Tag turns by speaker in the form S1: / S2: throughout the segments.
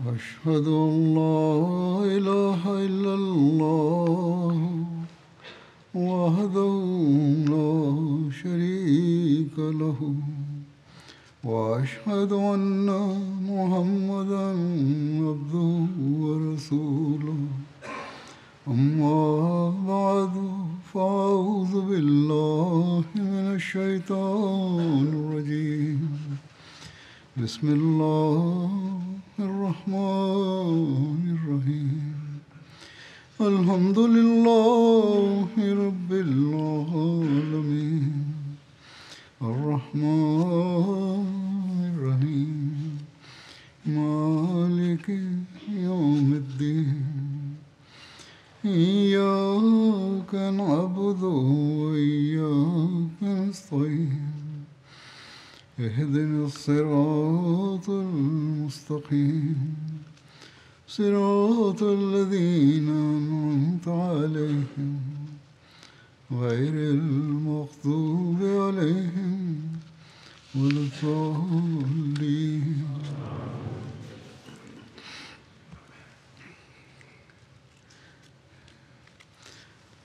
S1: أشهد أن لا إله إلا الله وحده لا شريك له وأشهد أن محمدا عبده ورسوله أما بعد فأعوذ بالله من الشيطان الرجيم بسم الله الرحمن الرحيم الحمد لله رب العالمين الرحمن الرحيم مالك يوم الدين إياك نعبد وإياك نستعين اهدنا الصراط المستقيم صراط الذين أنعمت عليهم غير المغضوب عليهم ولا الضالين.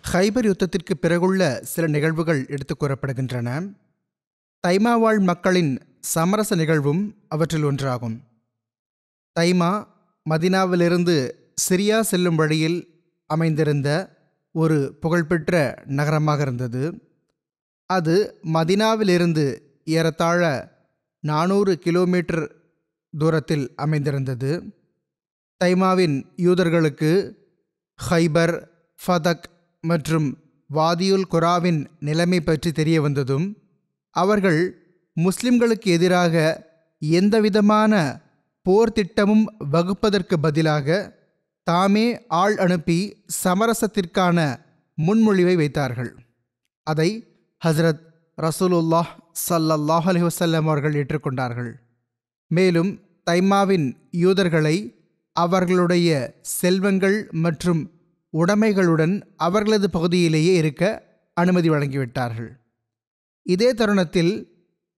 S2: Hyper யுத்தத்திற்கு பிறகுள்ள சில நிகழ்வுகள் எடுத்துக் கூறப்படுகின்றன. தைமா வாழ் மக்களின் சமரச நிகழ்வும் அவற்றில் ஒன்றாகும். தைமா மதினாவிலிருந்து சிரியா செல்லும் வழியில் அமைந்திருந்த ஒரு புகழ்பெற்ற நகரமாக இருந்தது. அது மதினாவிலிருந்து ஏறத்தாழ 400 கிலோமீட்டர் தூரத்தில் அமைந்திருந்தது. தைமாவின் யூதர்களுக்கு ஹைபர், ஃபதக் மற்றும் வாதியுல் குராவின் நிலைமை பற்றி தெரிய வந்ததும் அவர்கள் முஸ்லிம்களுக்கு எதிராக எந்தவிதமான போர் திட்டமும் வகுப்பதற்கு பதிலாக தாமே ஆள் அனுப்பி சமரசத்திற்கான முன்மொழிவை வைத்தார்கள். அதை ஹஸ்ரத் ரசூலுல்லாஹ் ஸல்லல்லாஹு அலைஹி வஸல்லம் அவர்கள் ஏற்றுக்கொண்டார்கள். மேலும் தைமாவின் யூதர்களை அவர்களுடைய செல்வங்கள் மற்றும் உடைமைகளுடன் அவர்களது பகுதியிலேயே இருக்க அனுமதி வழங்கிவிட்டார்கள். இதே தருணத்தில்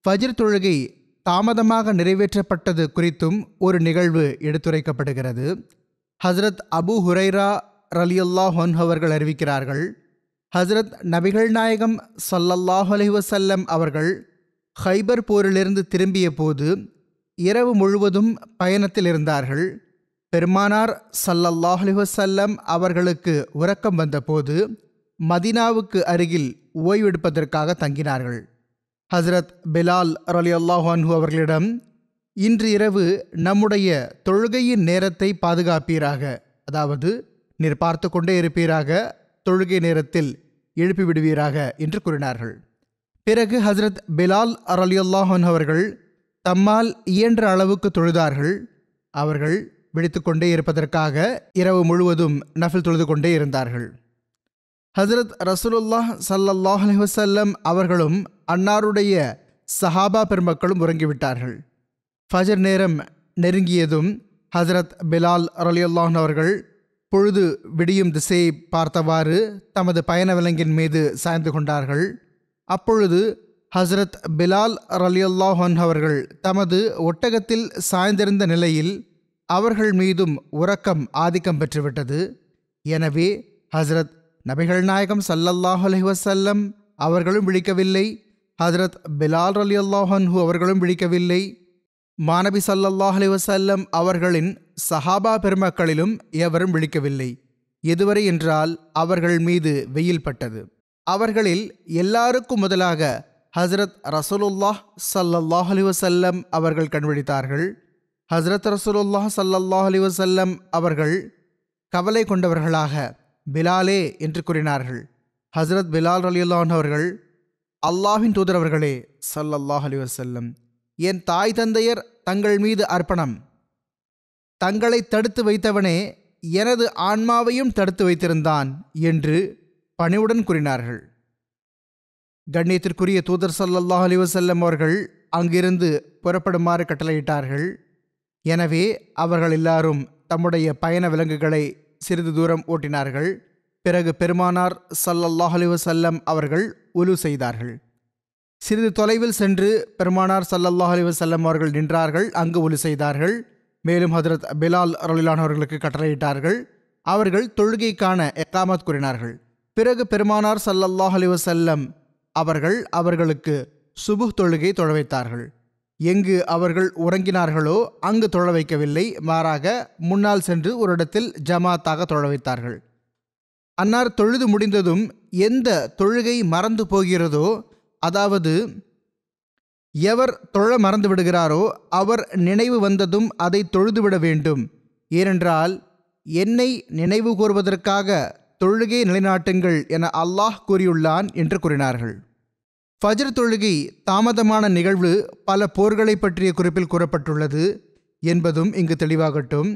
S2: ஃபஜ்ர் தொழுகை தாமதமாக நிறைவேற்றப்பட்டது குறித்தும் ஒரு நிகழ்வு எடுத்துரைக்கப்படுகிறது. ஹஸ்ரத் அபு ஹுரைரா ரலியல்லாஹு அன்ஹு அவர்கள் அறிவிக்கிறார்கள், ஹஸ்ரத் நபிகள் நாயகம் ஸல்லல்லாஹு அலைஹி வஸல்லம் அவர்கள் ஹைபர் போரிலிருந்து திரும்பிய போது இரவு முழுவதும் பயணத்தில் இருந்தார்கள். பெருமானார் ஸல்லல்லாஹு அலைஹி வஸல்லம் அவர்களுக்கு உறக்கம் வந்தபோது மதீனாவுக்கு அருகில் ஓய்வெடுப்பதற்காக தங்கினார்கள். ஹஸ்ரத் பிலால் ரலியல்லாஹு அன்ஹு அவர்களிடம், இன்று இரவு நம்முடைய தொழுகையின் நேரத்தை பாதுகாப்பீராக, அதாவது நீர் பார்த்து கொண்டே இருப்பீராக, தொழுகை நேரத்தில் எழுப்பிவிடுவீராக என்று கூறினார்கள். பிறகு ஹஸ்ரத் பிலால் ரலியல்லாஹு அன்ஹு அவர்கள் தம்மால் இயன்ற அளவுக்கு தொழுதார்கள். அவர்கள் விழித்து கொண்டே இருப்பதற்காக இரவு முழுவதும் நஃபில் தொழுது கொண்டே இருந்தார்கள். ஹஸ்ரத் ரசூலுல்லாஹ் ஸல்லல்லாஹு அலைஹி வஸல்லம் அவர்களும் அன்னாருடைய சஹாபா பெருமக்களும் உறங்கிவிட்டார்கள். ஃபஜர் நேரம் நெருங்கியதும் ஹஸ்ரத் பிலால் ரலியல்லாஹு அன்ஹு அவர்கள் பொழுது விடியும் திசையை பார்த்தவாறு தமது பயண விலங்கின் மீது சாய்ந்து கொண்டார்கள். அப்பொழுது ஹஸ்ரத் பிலால் ரலியல்லாஹு அன்ஹு அவர்கள் தமது ஒட்டகத்தில் சாய்ந்திருந்த நிலையில் அவர்கள் மீதும் உறக்கம் ஆதிக்கம் பெற்றுவிட்டது. எனவே ஹஸ்ரத் நபிகள் நாயகம் ஸல்லல்லாஹு அலைஹி வஸல்லம் அவர்களும் விழிக்கவில்லை, ஹஸ்ரத் பிலால் ரலியல்லாஹு அன்ஹு அவர்களும் விழிக்கவில்லை. மாநபி ஸல்லல்லாஹு அலைஹி வஸல்லம் அவர்களின் சஹாபா பெருமக்களிலும் எவரும் விழிக்கவில்லை. எதுவரை என்றால் அவர்கள் மீது வெயில் பட்டது. அவர்களில் எல்லாருக்கும் முதலாக ஹஸ்ரத் ரசூலுல்லாஹ் ஸல்லல்லாஹு அலைஹி வஸல்லம் அவர்கள் கண்விழித்தார்கள். ஹஸ்ரத் ரசூலுல்லாஹ் ஸல்லல்லாஹு அலைஹி வஸல்லம் அவர்கள் கவலை கொண்டவர்களாக பிலாலே என்று கூறினார்கள். ஹஸ்ரத் பிலால் ரலியல்லாஹு அன்ஹு அவர்கள், அல்லாஹ்வின் தூதர் அவர்களே ஸல்லல்லாஹு அலைஹி வஸல்லம், என் தாய் தந்தையர் தங்கள் மீது அர்ப்பணம், தங்களை தடுத்து வைத்தவனே எனது ஆன்மாவையும் தடுத்து வைத்திருந்தான் என்று பணிவுடன் கூறினார்கள். கண்ணியத்திற்குரிய தூதர் ஸல்லல்லாஹு அலைஹி வஸல்லம் அவர்கள் அங்கிருந்து புறப்படுமாறு கட்டளையிட்டார்கள். எனவே அவர்கள் எல்லாரும் தம்முடைய பயண விலங்குகளை சிறிது தூரம் ஓட்டினார்கள். பிறகு பெருமானார் ஸல்லல்லாஹு அலைஹி வஸல்லம் அவர்கள் உலு செய்தார்கள். சிறிது தொலைவில் சென்று பெருமானார் ஸல்லல்லாஹு அலைஹி வஸல்லம் அவர்கள் நின்றார்கள். அங்கு உலு செய்தார்கள். மேலும் ஹஜ்ரத் பிலால் ரலியல்லாஹு அவர்களுக்கு கட்டளையிட்டார்கள். அவர்கள் தொழுகைக்கான இக்காமத் கூறினார்கள். பிறகு பெருமானார் ஸல்லல்லாஹு அலைஹி வஸல்லம் அவர்களுக்கு சுபுஹ் தொழுகை தொழ வைத்தார்கள். எங்கு அவர்கள் உறங்கினார்களோ அங்கு தொழ வைக்கவில்லை, மாறாக முன்னால் சென்று ஒரு இடத்தில் ஜமாத்தாக தொழ வைத்தார்கள். அன்னார் தொழுது முடிந்ததும் எந்த தொழுகை மறந்து போகிறதோ, அதாவது எவர் தொழ மறந்து விடுகிறாரோ அவர் நினைவு வந்ததும் அதை தொழுதுவிட வேண்டும். ஏனென்றால் என்னை நினைவு கூறுவதற்காக தொழுகை நிலைநாட்டுங்கள் என அல்லாஹ் கூறியுள்ளான் என்று கூறினார்கள். ஃபஜ்ர் தொழுகை தாமதமான நிகழ்வு பல போர்களை பற்றிய குறிப்பில் கூறப்பட்டுள்ளது என்பதும் இங்கு தெளிவாகட்டும்.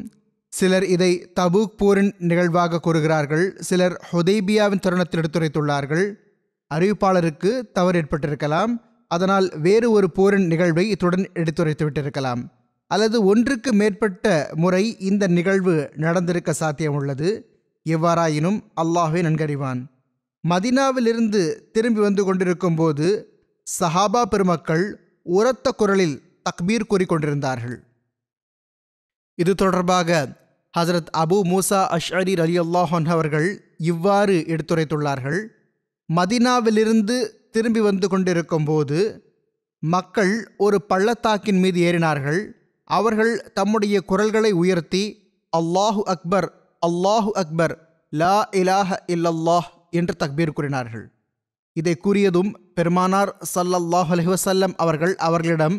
S2: சிலர் இதை தபூக் போரின் நிகழ்வாக கூறுகிறார்கள், சிலர் ஹுதைபியாவின் தருணத்தில் எடுத்துரைத்துள்ளார்கள். அறிவிப்பாளருக்கு தவறு ஏற்பட்டிருக்கலாம், அதனால் வேறு ஒரு போரின் நிகழ்வை இத்துடன் எடுத்துரைத்து விட்டிருக்கலாம், அல்லது ஒன்றுக்கு மேற்பட்ட முறை இந்த நிகழ்வு நடந்திருக்க சாத்தியம் உள்ளது. எவ்வாறாயினும் அல்லாஹ்வே நன்கறிவான். மதினாவிலிருந்து திரும்பி வந்து கொண்டிருக்கும் போது சஹாபா பெருமக்கள் உரத்த குரலில் தக்பீர் கூறிக்கொண்டிருந்தார்கள். இது தொடர்பாக ஹஜ்ரத் அபு மூசா அஷ்அரி ரலியல்லாஹு அன்ஹு அவர்கள் இவ்வாறு எடுத்துரைத்துள்ளார்கள். மதினாவிலிருந்து திரும்பி வந்து கொண்டிருக்கும் போது மக்கள் ஒரு பள்ளத்தாக்கின் மீது ஏறினார்கள். அவர்கள் தம்முடைய குரல்களை உயர்த்தி அல்லாஹு அக்பர், அல்லாஹு அக்பர், லா இலாஹ இல்லல்லாஹ் என்று தக்பீர் கூறினார்கள். இதை கூறியதும் பெருமானார் ஸல்லல்லாஹு அலைஹி வஸல்லம் அவர்களிடம்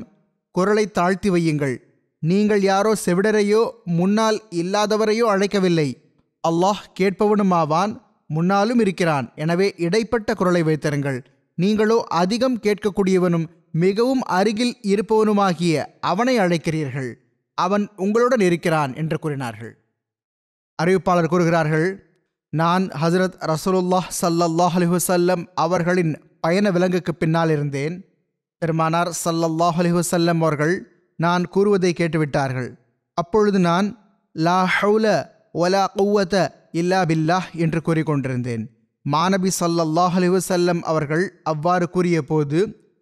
S2: குரலை தாழ்த்தி வையுங்கள், நீங்கள் யாரோ செவிடரையோ முன்னால் இல்லாதவரையோ அழைக்கவில்லை, அல்லாஹ் கேட்பவனுமாவான், முன்னாலும் இருக்கிறான், எனவே இடைப்பட்ட குரலை வைத்திருங்கள், நீங்களோ அதிகம் கேட்கக்கூடியவனும் மிகவும் அருகில் இருப்பவனுமாகிய அவனை அழைக்கிறீர்கள், அவன் உங்களுடன் இருக்கிறான் என்று கூறினார்கள். அறிவிப்பாளர் கூறுகிறார்கள், நான் ஹஜ்ரத் ரசூலுல்லாஹ் ஸல்லல்லாஹு அலைஹி வஸல்லம் அவர்களின் பயண விலங்குக்கு பின்னால் இருந்தேன். பெருமானார் ஸல்லல்லாஹு அலைஹி வஸல்லம் அவர்கள் நான் கூறுவதை கேட்டுவிட்டார்கள். அப்பொழுது நான் லா ஹவுல வலா குவ்வத இல்லா பில்லாஹ் என்று கூறிக்கொண்டிருந்தேன். மாநபி ஸல்லல்லாஹு அலைஹி வஸல்லம் அவர்கள் அவ்வாறு கூறிய போது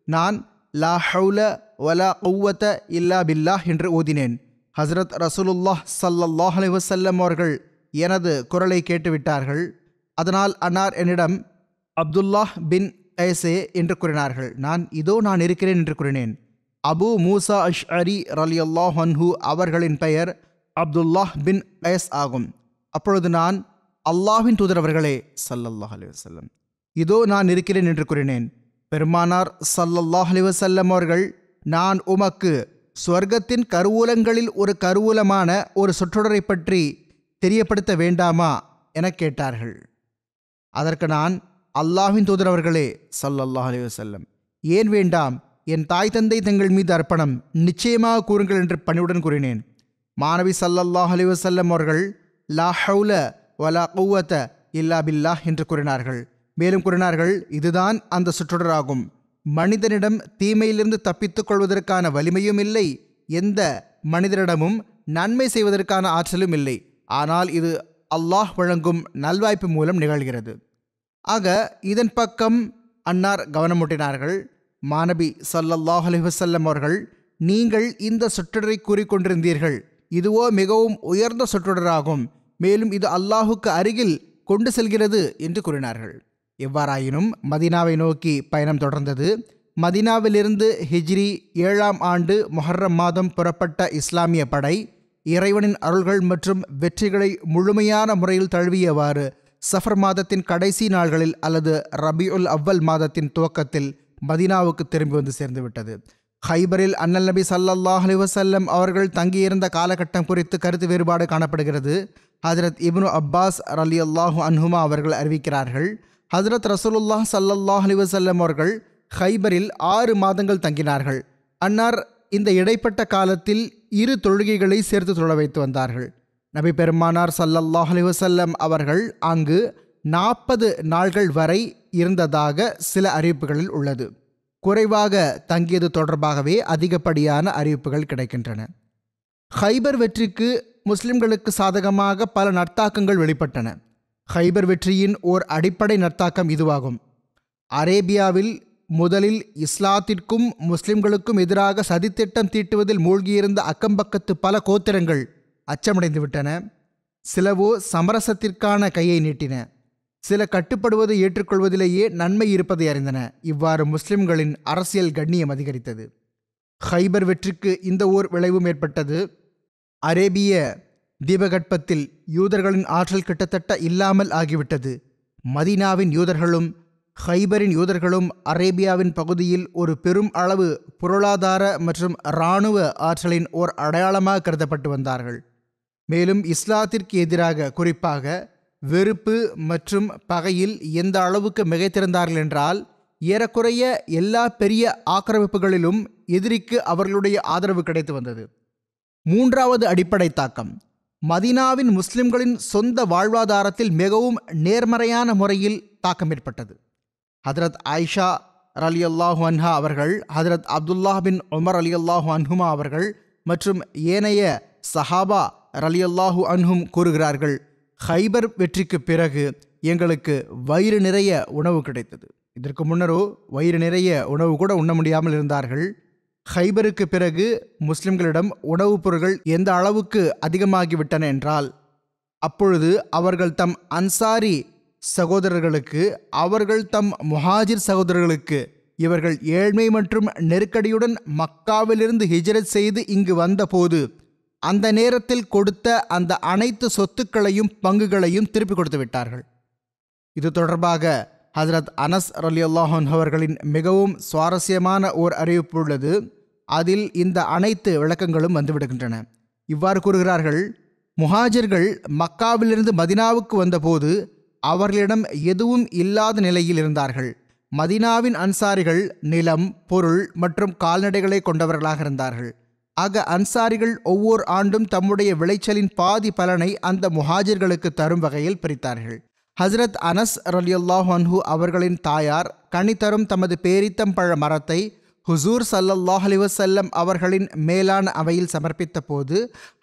S2: நான் லா ஹவுல வலா குவ்வத இல்லா பில்லாஹ் என்று ஓதினேன். ஹஜ்ரத் ரசூலுல்லாஹ் ஸல்லல்லாஹு அலைஹி வஸல்லம் அவர்கள் எனது குரலை கேட்டுவிட்டார்கள். அதனால் அன்னார் என்னிடம் அப்துல்லாஹ் பின் கைஸே என்று கூறினார்கள். நான் இதோ நான் இருக்கிறேன் என்று கூறினேன். அபு மூசா அஷ்அரி ரலியல்லாஹு அன்ஹு அவர்களின் பெயர் அப்துல்லாஹ் பின் கைஸ் ஆகும். அப்பொழுது நான் அல்லாஹ்வின் தூதர் அவர்களே ஸல்லல்லாஹு அலைஹி வஸல்லம், இதோ நான் இருக்கிறேன் என்று கூறினேன். பெருமானார் ஸல்லல்லாஹு அலைஹி வஸல்லம் அவர்கள் நான் உமக்கு சொர்க்கத்தின் கருவூலங்களில் ஒரு கருவூலமான ஒரு சொற்றொடரை பற்றி தெரியப்படுத்த வேண்டாமா என கேட்டார்கள். அதற்கு நான் அல்லாஹ்வின் தூதர் அவர்களே ஸல்லல்லாஹு அலைஹி வஸல்லம், ஏன் வேண்டாம், என் தாய் தந்தை தங்கள் மீது அர்ப்பணம், நிச்சயமாக கூறுங்கள் என்று பணிவுடன் கூறினேன். மாநபி ஸல்லல்லாஹு அலைஹி வஸல்லம் அவர்கள் லா ஹவுல வலா குவ்வத இல்லா பில்லாஹ் என்று கூறினார்கள். மேலும் கூறினார்கள், இதுதான் அந்த சுற்றொடராகும். மனிதனிடம் தீமையிலிருந்து தப்பித்துக் கொள்வதற்கான வலிமையும் இல்லை, எந்த மனிதனிடமும் நன்மை செய்வதற்கான ஆற்றலும் இல்லை, ஆனால் இது அல்லாஹ் வழங்கும் நல்வாய்ப்பு மூலம் நிகழ்கிறது. ஆக இதன் பக்கம் அன்னார் கவனமூட்டினார்கள். மாநபி ஸல்லல்லாஹு அலைஹி வஸல்லம் அவர்கள், நீங்கள் இந்த சொற்றொடரை கூறிக்கொண்டிருந்தீர்கள், இதுவோ மிகவும் உயர்ந்த சொற்றொடராகும், மேலும் இது அல்லாஹுக்கு அருகில் கொண்டு செல்கிறது என்று கூறினார்கள். எவ்வாறாயினும் மதீனாவை நோக்கி பயணம் தொடர்ந்தது. மதீனாவிலிருந்து ஹிஜ்ரி 7ஆம் ஆண்டு முஹர்ரம் மாதம் புறப்பட்ட இஸ்லாமிய படை இறைவனின் அருள்கள் மற்றும் வெற்றிகளை முழுமையான முறையில் தழுவியவாறு சஃபர் மாதத்தின் கடைசி நாள்களில் அல்லது ரபியுல் அவ்வல் மாதத்தின் துவக்கத்தில் மதீனாவுக்கு திரும்பி வந்து சேர்ந்துவிட்டது. ஹைபரில் அன்னல் நபி ஸல்லல்லாஹு அலைஹி வஸல்லம் அவர்கள் தங்கியிருந்த காலகட்டம் குறித்து கருத்து வேறுபாடு காணப்படுகிறது. ஹஜ்ரத் இப்னு அப்பாஸ் ரலியல்லாஹு அன்ஹுமா அவர்கள் அறிவிக்கிறார்கள், ஹஜ்ரத் ரசூலுல்லாஹ் ஸல்லல்லாஹு அலைஹி வஸல்லம் அவர்கள் ஹைபரில் 6 மாதங்கள் தங்கினார்கள். அன்னார் இந்த இடைப்பட்ட காலத்தில் 2 தொழுகைகளை சேர்த்து தொழ வைத்து வந்தார்கள். நபி பெருமானார் ஸல்லல்லாஹு அலைஹி வஸல்லம் அவர்கள் அங்கு 40 நாள்கள் வரை இருந்ததாக சில அறிவிப்புகளில் உள்ளது. குறைவாக தங்கியது தொடர்பாகவே அதிகப்படியான அறிவிப்புகள் கிடைக்கின்றன. ஹைபர் வெற்றிக்கு முஸ்லிம்களுக்கு சாதகமாக பல நற்தாக்கங்கள் வெளிப்பட்டன. ஹைபர் வெற்றியின் ஓர் அடிப்படை நற்தாக்கம் இதுவாகும். அரேபியாவில் முதலில் இஸ்லாத்திற்கும் முஸ்லிம்களுக்கும் எதிராக சதித்திட்டம் தீட்டுவதில் மூழ்கியிருந்த அக்கம்பக்கத்து பல கோத்திரங்கள் அச்சமடைந்து விட்டன. சிலவோ சமரசத்திற்கான கையை நீட்டின. சில கட்டுப்படுவதை ஏற்றுக்கொள்வதிலேயே நன்மை இருப்பதை அறிந்தன. இவ்வாறு முஸ்லிம்களின் அரசியல் கண்ணியம் அதிகரித்தது. ஹைபர் வெற்றிக்கு இந்த ஓர் விளைவும் ஏற்பட்டது. அரேபிய தீபகற்பத்தில் யூதர்களின் ஆற்றல் கிட்டத்தட்ட இல்லாமல் ஆகிவிட்டது. மதீனாவின் யூதர்களும் ஹைபரின் யூதர்களும் அரேபியாவின் பகுதியில் ஒரு பெரும் அளவு பொருளாதார மற்றும் இராணுவ ஆற்றலின் ஓர் அடையாளமாக கருதப்பட்டு வந்தார்கள். மேலும் இஸ்லாத்திற்கு எதிராக குறிப்பாக வெறுப்பு மற்றும் பகையில் எந்த அளவுக்கு மிகைத்திருந்தார்கள் என்றால், ஏறக்குறைய எல்லா பெரிய ஆக்கிரமிப்புகளிலும் எதிரிக்கு அவர்களுடைய ஆதரவு கிடைத்து வந்தது. மூன்றாவது அடிப்படை தாக்கம் மதீனாவின் முஸ்லிம்களின் சொந்த வாழ்வாதாரத்தில் மிகவும் நேர்மறையான முறையில் தாக்கம் ஏற்பட்டது. ஹதரத் ஆயிஷா ரலியல்லாஹு அன்ஹா அவர்கள், ஹதரத் அப்துல்லாஹ் பின் உமர் ரலியல்லாஹு அன்ஹுமா அவர்கள் மற்றும் ஏனைய சஹாபா ரலியல்லாஹு அன்ஹும் கூறுகிறார்கள், ஹைபர் வெற்றிக்கு பிறகு எங்களுக்கு வயிறு நிறைய உணவு கிடைத்தது. இதற்கு முன்னரோ வயிறு நிறைய உணவு கூட உண்ண முடியாமல் இருந்தார்கள். ஹைபருக்கு பிறகு முஸ்லிம்களிடம் உணவுப் பொருட்கள் எந்த அளவுக்கு அதிகமாகிவிட்டன என்றால், அப்பொழுது அவர்கள் தம் அன்சாரி சகோதரர்களுக்கு, அவர்கள் தம் முஹாஜிர் சகோதரர்களுக்கு, இவர்கள் ஏழ்மை மற்றும் நெருக்கடியுடன் மக்காவிலிருந்து ஹிஜ்ரத் செய்து இங்கு வந்தபோது அந்த நேரத்தில் கொடுத்த அந்த அனைத்து சொத்துக்களையும் பங்குகளையும் திருப்பி கொடுத்து விட்டார்கள். இது தொடர்பாக ஹஜ்ரத் அனஸ் ரலியல்லாஹு அன்ஹு அவர்களின் மிகவும் சுவாரஸ்யமான ஓர் அறிவிப்பு உள்ளது. அதில் இந்த அனைத்து விளக்கங்களும் வந்துவிடுகின்றன. இவ்வாறு கூறுகிறார்கள், முஹாஜிர்கள் மக்காவிலிருந்து மதினாவுக்கு வந்தபோது அவர்களிடம் எதுவும் இல்லாத நிலையில் இருந்தார்கள். மதீனாவின் அன்சாரிகள் நிலம், பொருள் மற்றும் கால்நடைகளை கொண்டவர்களாக இருந்தார்கள். ஆக அன்சாரிகள் ஒவ்வொரு ஆண்டும் தம்முடைய விளைச்சலின் பாதி பலனை அந்த முஹாஜிர்களுக்கு தரும் வகையில் பிரித்தார்கள். ஹஜ்ரத் அனஸ் ரலியல்லாஹு அன்ஹு அவர்களின் தாயார் கனி தரும் தமது பேரித்தம்பழ மரத்தை ஹுசூர் ஸல்லல்லாஹு அலைஹி வஸல்லம் அவர்களின் மேலான அவையில் சமர்ப்பித்த போது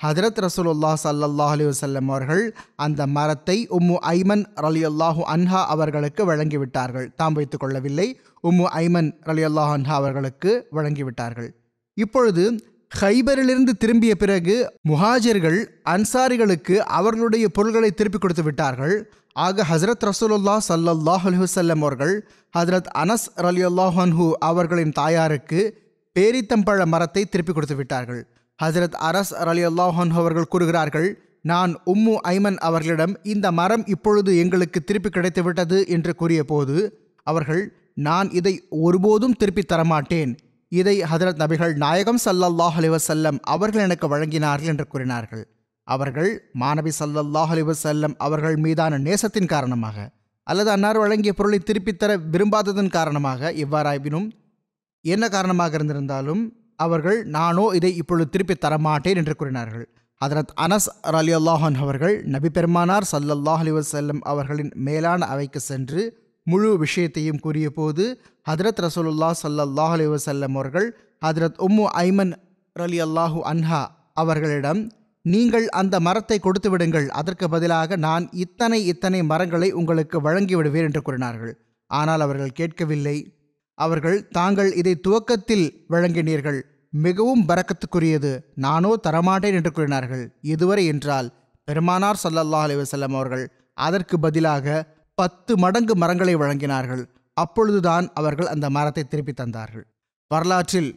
S2: ஹஜ்ரத் ரசூலுல்லாஹ் ஸல்லல்லாஹு அலைஹி வஸல்லம் அவர்கள் அந்த மரத்தை உம்மு ஐமன் ரலியல்லாஹு அன்ஹா அவர்களுக்கு வழங்கிவிட்டார்கள். தாம் வைத்துக் கொள்ளவில்லை, உம்மு ஐமன் ரலியல்லாஹு அன்ஹா அவர்களுக்கு வழங்கிவிட்டார்கள். இப்பொழுது ஹைபரிலிருந்து திரும்பிய பிறகு முஹாஜிர்கள் அன்சாரிகளுக்கு அவர்களுடைய பொருள்களை திருப்பி கொடுத்து விட்டார்கள். ஆக ஹஜ்ரத் ரசூலுல்லாஹ் ஸல்லல்லாஹு அலைஹி வஸல்லம் அவர்கள் ஹஜ்ரத் அனஸ் ரலியல்லாஹு அன்ஹு அவர்களின் தாயாருக்கு பேரித்தம்பழ மரத்தை திருப்பி கொடுத்து விட்டார்கள். ஹஜ்ரத் அனஸ் ரலியல்லாஹு அன்ஹு அவர்கள் கூறுகிறார்கள், நான் உம்மு ஐமன் அவர்களிடம் இந்த மரம் இப்பொழுது எங்களுக்கு திருப்பி கிடைத்துவிட்டது என்று கூறிய போது அவர்கள், நான் இதை ஒருபோதும் திருப்பி தரமாட்டேன், இதை ஹஜ்ரத் நபிகள் நாயகம் ஸல்லல்லாஹு அலைஹி வஸல்லம் அவர்கள் எனக்கு வழங்கினார்கள் என்று கூறினார்கள். அவர்கள் மாநபி ஸல்லல்லாஹு அலைஹி வஸல்லம் அவர்கள் மீதான நேசத்தின் காரணமாக அல்லது அன்னார் வழங்கிய பொருளை திருப்பித் தர விரும்பாததன் காரணமாக, எவ்வாறாயினும் என்ன காரணமாக இருந்திருந்தாலும் அவர்கள், நானோ இதை இப்பொழுது திருப்பி தரமாட்டேன் என்று கூறினார்கள். ஹஜ்ரத் அனஸ் ரலியல்லாஹு அன்ஹு அவர்கள் நபி பெருமானார் ஸல்லல்லாஹு அலைஹி வஸல்லம் அவர்களின் மேலான அவைக்கு சென்று முழு விஷயத்தையும் கூறிய போது ஹஜ்ரத் ரசூலுல்லாஹ் ஸல்லல்லாஹு அலைஹி வஸல்லம் அவர்கள் ஹஜ்ரத் உம்மு ஐமன் ரலியல்லாஹு அன்ஹா அவர்களிடம், நீங்கள் அந்த மரத்தை கொடுத்து விடுங்கள், அதற்கு பதிலாக நான் இத்தனை மரங்களை உங்களுக்கு வழங்கிவிடுவேன் என்று கூறினார்கள். ஆனால் அவர்கள் கேட்கவில்லை. அவர்கள், தாங்கள் இதை துவக்கத்தில் வழங்கினீர்கள், மிகவும் பரக்கத்துக்குரியது, நானோ தரமாட்டேன் என்று கூறினார்கள். இதுவரை என்றால் பெருமானார் ஸல்லல்லாஹு அலைஹி வஸல்லம் அவர்கள் அதற்கு பதிலாக 10 மடங்கு மரங்களை வழங்கினார்கள். அப்பொழுதுதான் அவர்கள் அந்த மரத்தை திருப்பி தந்தார்கள். வரலாற்றில்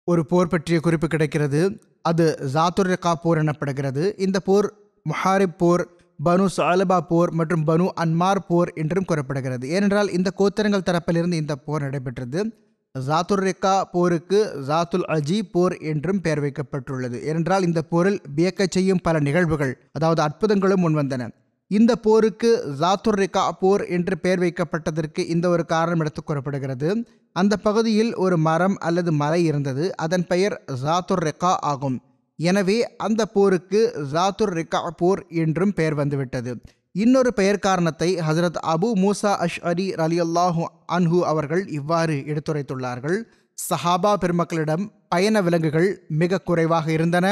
S2: ஒரு போர் பற்றிய குறிப்பு கிடைக்கிறது. அது ஜாத்துர் ரிகா போர் எனப்படுகிறது. இந்த போர் முஹாரிப் போர், பனு சாலபா போர் மற்றும் பனு அன்மார் போர் என்றும் கூறப்படுகிறது. ஏனென்றால் இந்த கோத்திரங்கள் தரப்பிலிருந்து இந்த போர் நடைபெற்றது. ஜாத்துர் ரிகா போருக்கு ஜாத்துல் அஜீப் போர் என்றும் பெயர் வைக்கப்பட்டுள்ளது. ஏனென்றால் இந்த போரில் வியக்கச் செய்யும் பல நிகழ்வுகள், அதாவது அற்புதங்களும் முன்வந்தன. இந்த போருக்கு ஜாத்துர் ரிகா போர் என்று பெயர் வைக்கப்பட்டதற்கு இந்த ஒரு காரணம் எடுத்துக் கூறப்படுகிறது. அந்த பகுதியில் ஒரு மரம் அல்லது மலை இருந்தது, அதன் பெயர் ஜாத்துர் ரிகா ஆகும். எனவே அந்த போருக்கு ஜாத்துர் ரிகா போர் என்றும் பெயர் வந்துவிட்டது. இன்னொரு பெயர் காரணத்தை ஹஜ்ரத் அபு மூசா அஷ்அரி ரலியல்லாஹு அன்ஹு அவர்கள் இவ்வாறு எடுத்துரைத்துள்ளார்கள். சஹாபா பெருமக்களிடம் பயண விலங்குகள் மிக குறைவாக இருந்தன.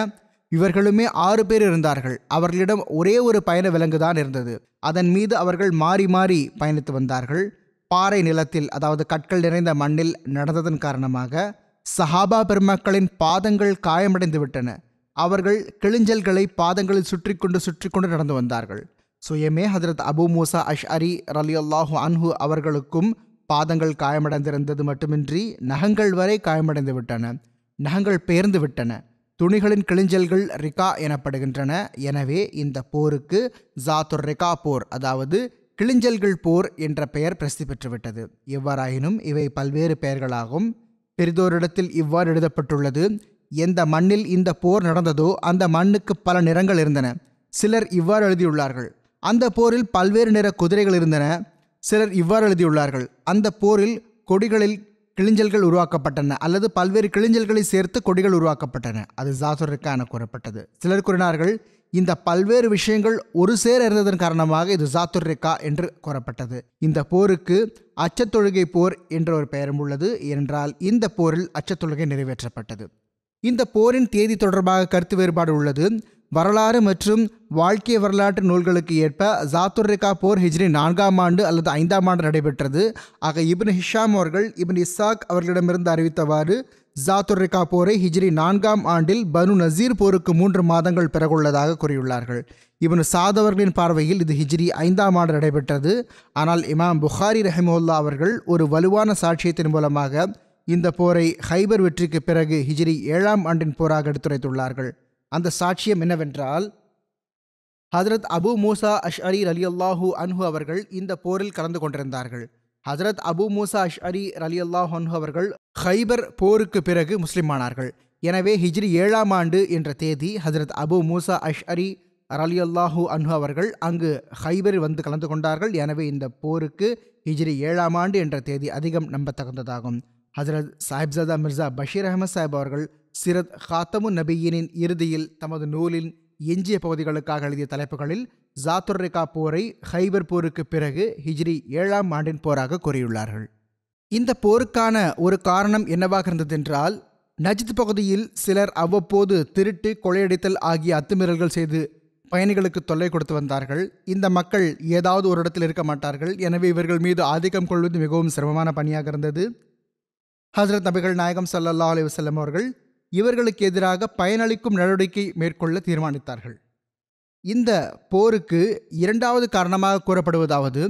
S2: இவர்களுமே 6 பேர் இருந்தார்கள். அவர்களிடம் ஒரே ஒரு பயண விலங்கு தான் இருந்தது. அதன் மீது அவர்கள் மாறி மாறி பயணித்து வந்தார்கள். பாறை நிலத்தில், அதாவது கற்கள் நிறைந்த மண்ணில் நடந்ததன் காரணமாக சஹாபா பெருமக்களின் பாதங்கள் காயமடைந்து விட்டன. அவர்கள் கிளிஞ்சல்களை பாதங்களில் சுற்றி கொண்டு நடந்து வந்தார்கள். சுயமே ஹஜ்ரத் அபு மூசா அஷ்அரி ரலியல்லாஹு அன்ஹு அவர்களுக்கும் பாதங்கள் காயமடைந்திருந்தது மட்டுமின்றி நகங்கள் வரை காயமடைந்து விட்டன. நகங்கள் பெயர்ந்து விட்டன. துணிகளின் கிளிஞ்சல்கள் ரிகா எனப்படுகின்றன. எனவே இந்த போருக்கு ஜாத்துர் ரிகா போர், அதாவது கிளிஞ்சல்கள் போர் என்ற பெயர் பிரசித்தி பெற்றுவிட்டது. எவ்வாறாயினும் இவை பல்வேறு பெயர்களாகும். பெரிதோரிடத்தில் இவ்வாறு எழுதப்பட்டுள்ளது: எந்த மண்ணில் இந்த போர் நடந்ததோ அந்த மண்ணுக்கு பல நிறங்கள் இருந்தன. சிலர் இவ்வாறு எழுதியுள்ளார்கள்: அந்த போரில் பல்வேறு நிற குதிரைகள் இருந்தன. சிலர் இவ்வாறு எழுதியுள்ளார்கள்: அந்த போரில் கொடிகளில் கிளிஞ்சல்கள் உருவாக்கப்பட்டன, அல்லது பல்வேறு கிளிஞ்சல்களை சேர்த்து கொடிகள் உருவாக்கப்பட்டன. அது ஜாத்துர் ரிகா என கூறப்பட்டது. சிலர் கூறினார்கள், இந்த பல்வேறு விஷயங்கள் ஒரு சேர இருந்ததன் காரணமாக இது ஜாத்துர் ரிகா என்று கூறப்பட்டது. இந்த போருக்கு அச்சத்தொழுகை போர் என்ற ஒரு பெயரும் உள்ளது. ஏனென்றால் இந்த போரில் அச்சத்தொழுகை நிறைவேற்றப்பட்டது. இந்த போரின் தேதி தொடர்பாக கருத்து வேறுபாடு உள்ளது. வரலாறு மற்றும் வாழ்க்கை வரலாற்று நூல்களுக்கு ஏற்ப ஜாத்துர் ரிகா போர் ஹிஜ்ரி 4ஆம் ஆண்டு அல்லது 5ஆம் ஆண்டு நடைபெற்றது. ஆக இப்னு ஹிஷாம் அவர்கள் இப்னு இஸ்ஸாக் அவர்களிடமிருந்து அறிவித்தவாறு ஜாத்துர் ரிகா போரை ஹிஜ்ரி 4ஆம் ஆண்டில் பனு நசீர் போருக்கு 3 மாதங்கள் பிறகுள்ளதாக கூறியுள்ளார்கள். இப்னு சாத் அவர்களின் பார்வையில் இது ஹிஜ்ரி 5ஆம் ஆண்டு நடைபெற்றது. ஆனால் இமாம் புகாரி ரஹிமஹுல்லா அவர்கள் ஒரு வலுவான சாட்சியத்தின் மூலமாக இந்த போரை ஹைபர் வெற்றிக்கு பிறகு ஹிஜ்ரி 7ஆம் ஆண்டின் போராக எடுத்துரைத்துள்ளார்கள். அந்த சாட்சியம் என்னவென்றால், ஹஜ்ரத் அபு மூசா அஷ்அரி ரலியல்லாஹு அன்ஹு அவர்கள் இந்த போரில் கலந்து கொண்டிருந்தார்கள். ஹஜ்ரத் அபு மூசா அஷ்அரி ரலியல்லாஹு அன்ஹு அவர்கள் ஹைபர் போருக்கு பிறகு முஸ்லிமானார்கள். எனவே ஹிஜ்ரி 7ஆம் ஆண்டு என்ற தேதி ஹஜ்ரத் அபு மூசா அஷ்அரி ரலியல்லாஹு அன்ஹு அவர்கள் அங்கு ஹைபரில் வந்து கலந்து கொண்டார்கள். எனவே இந்த போருக்கு ஹிஜ்ரி 7ஆம் ஆண்டு என்ற தேதி அதிகம் நம்பத்தகுந்ததாகும். ஹஜ்ரத் சாஹிப்ஜாதா மிர்சா பஷீர் அஹமத் சாஹிப் அவர்கள் சிரத் ஹாத்தமுன் நபியினின் இறுதியில் தமது நூலின் எஞ்சிய பகுதிகளுக்காக எழுதிய தலைப்புகளில் ஜாத்துர் ரிகா போரை ஹைபர் போருக்கு பிறகு ஹிஜ்ரி 7ஆம் ஆண்டின் போராக கூறியுள்ளார்கள். இந்த போருக்கான ஒரு காரணம் என்னவாக இருந்ததென்றால், நஜ்த் பகுதியில் சிலர் அவ்வப்போது திருட்டு, கொள்ளையடித்தல் ஆகிய அத்துமீறல்கள் செய்து பயணிகளுக்கு தொல்லை கொடுத்து வந்தார்கள். இந்த மக்கள் ஏதாவது ஒரு இடத்தில் இருக்க மாட்டார்கள். எனவே இவர்கள் மீது ஆதிக்கம் கொள்வது மிகவும் சிரமமான பணியாக இருந்தது. ஹஜ்ரத் நபிகள் நாயகம் ஸல்லல்லாஹு அலைஹி வஸல்லம் அவர்கள் இவர்களுக்கு எதிராக பயனளிக்கும் நடவடிக்கை மேற்கொள்ள தீர்மானித்தார்கள். இந்த போருக்கு இரண்டாவது காரணமாக கூறப்படுவதாவது,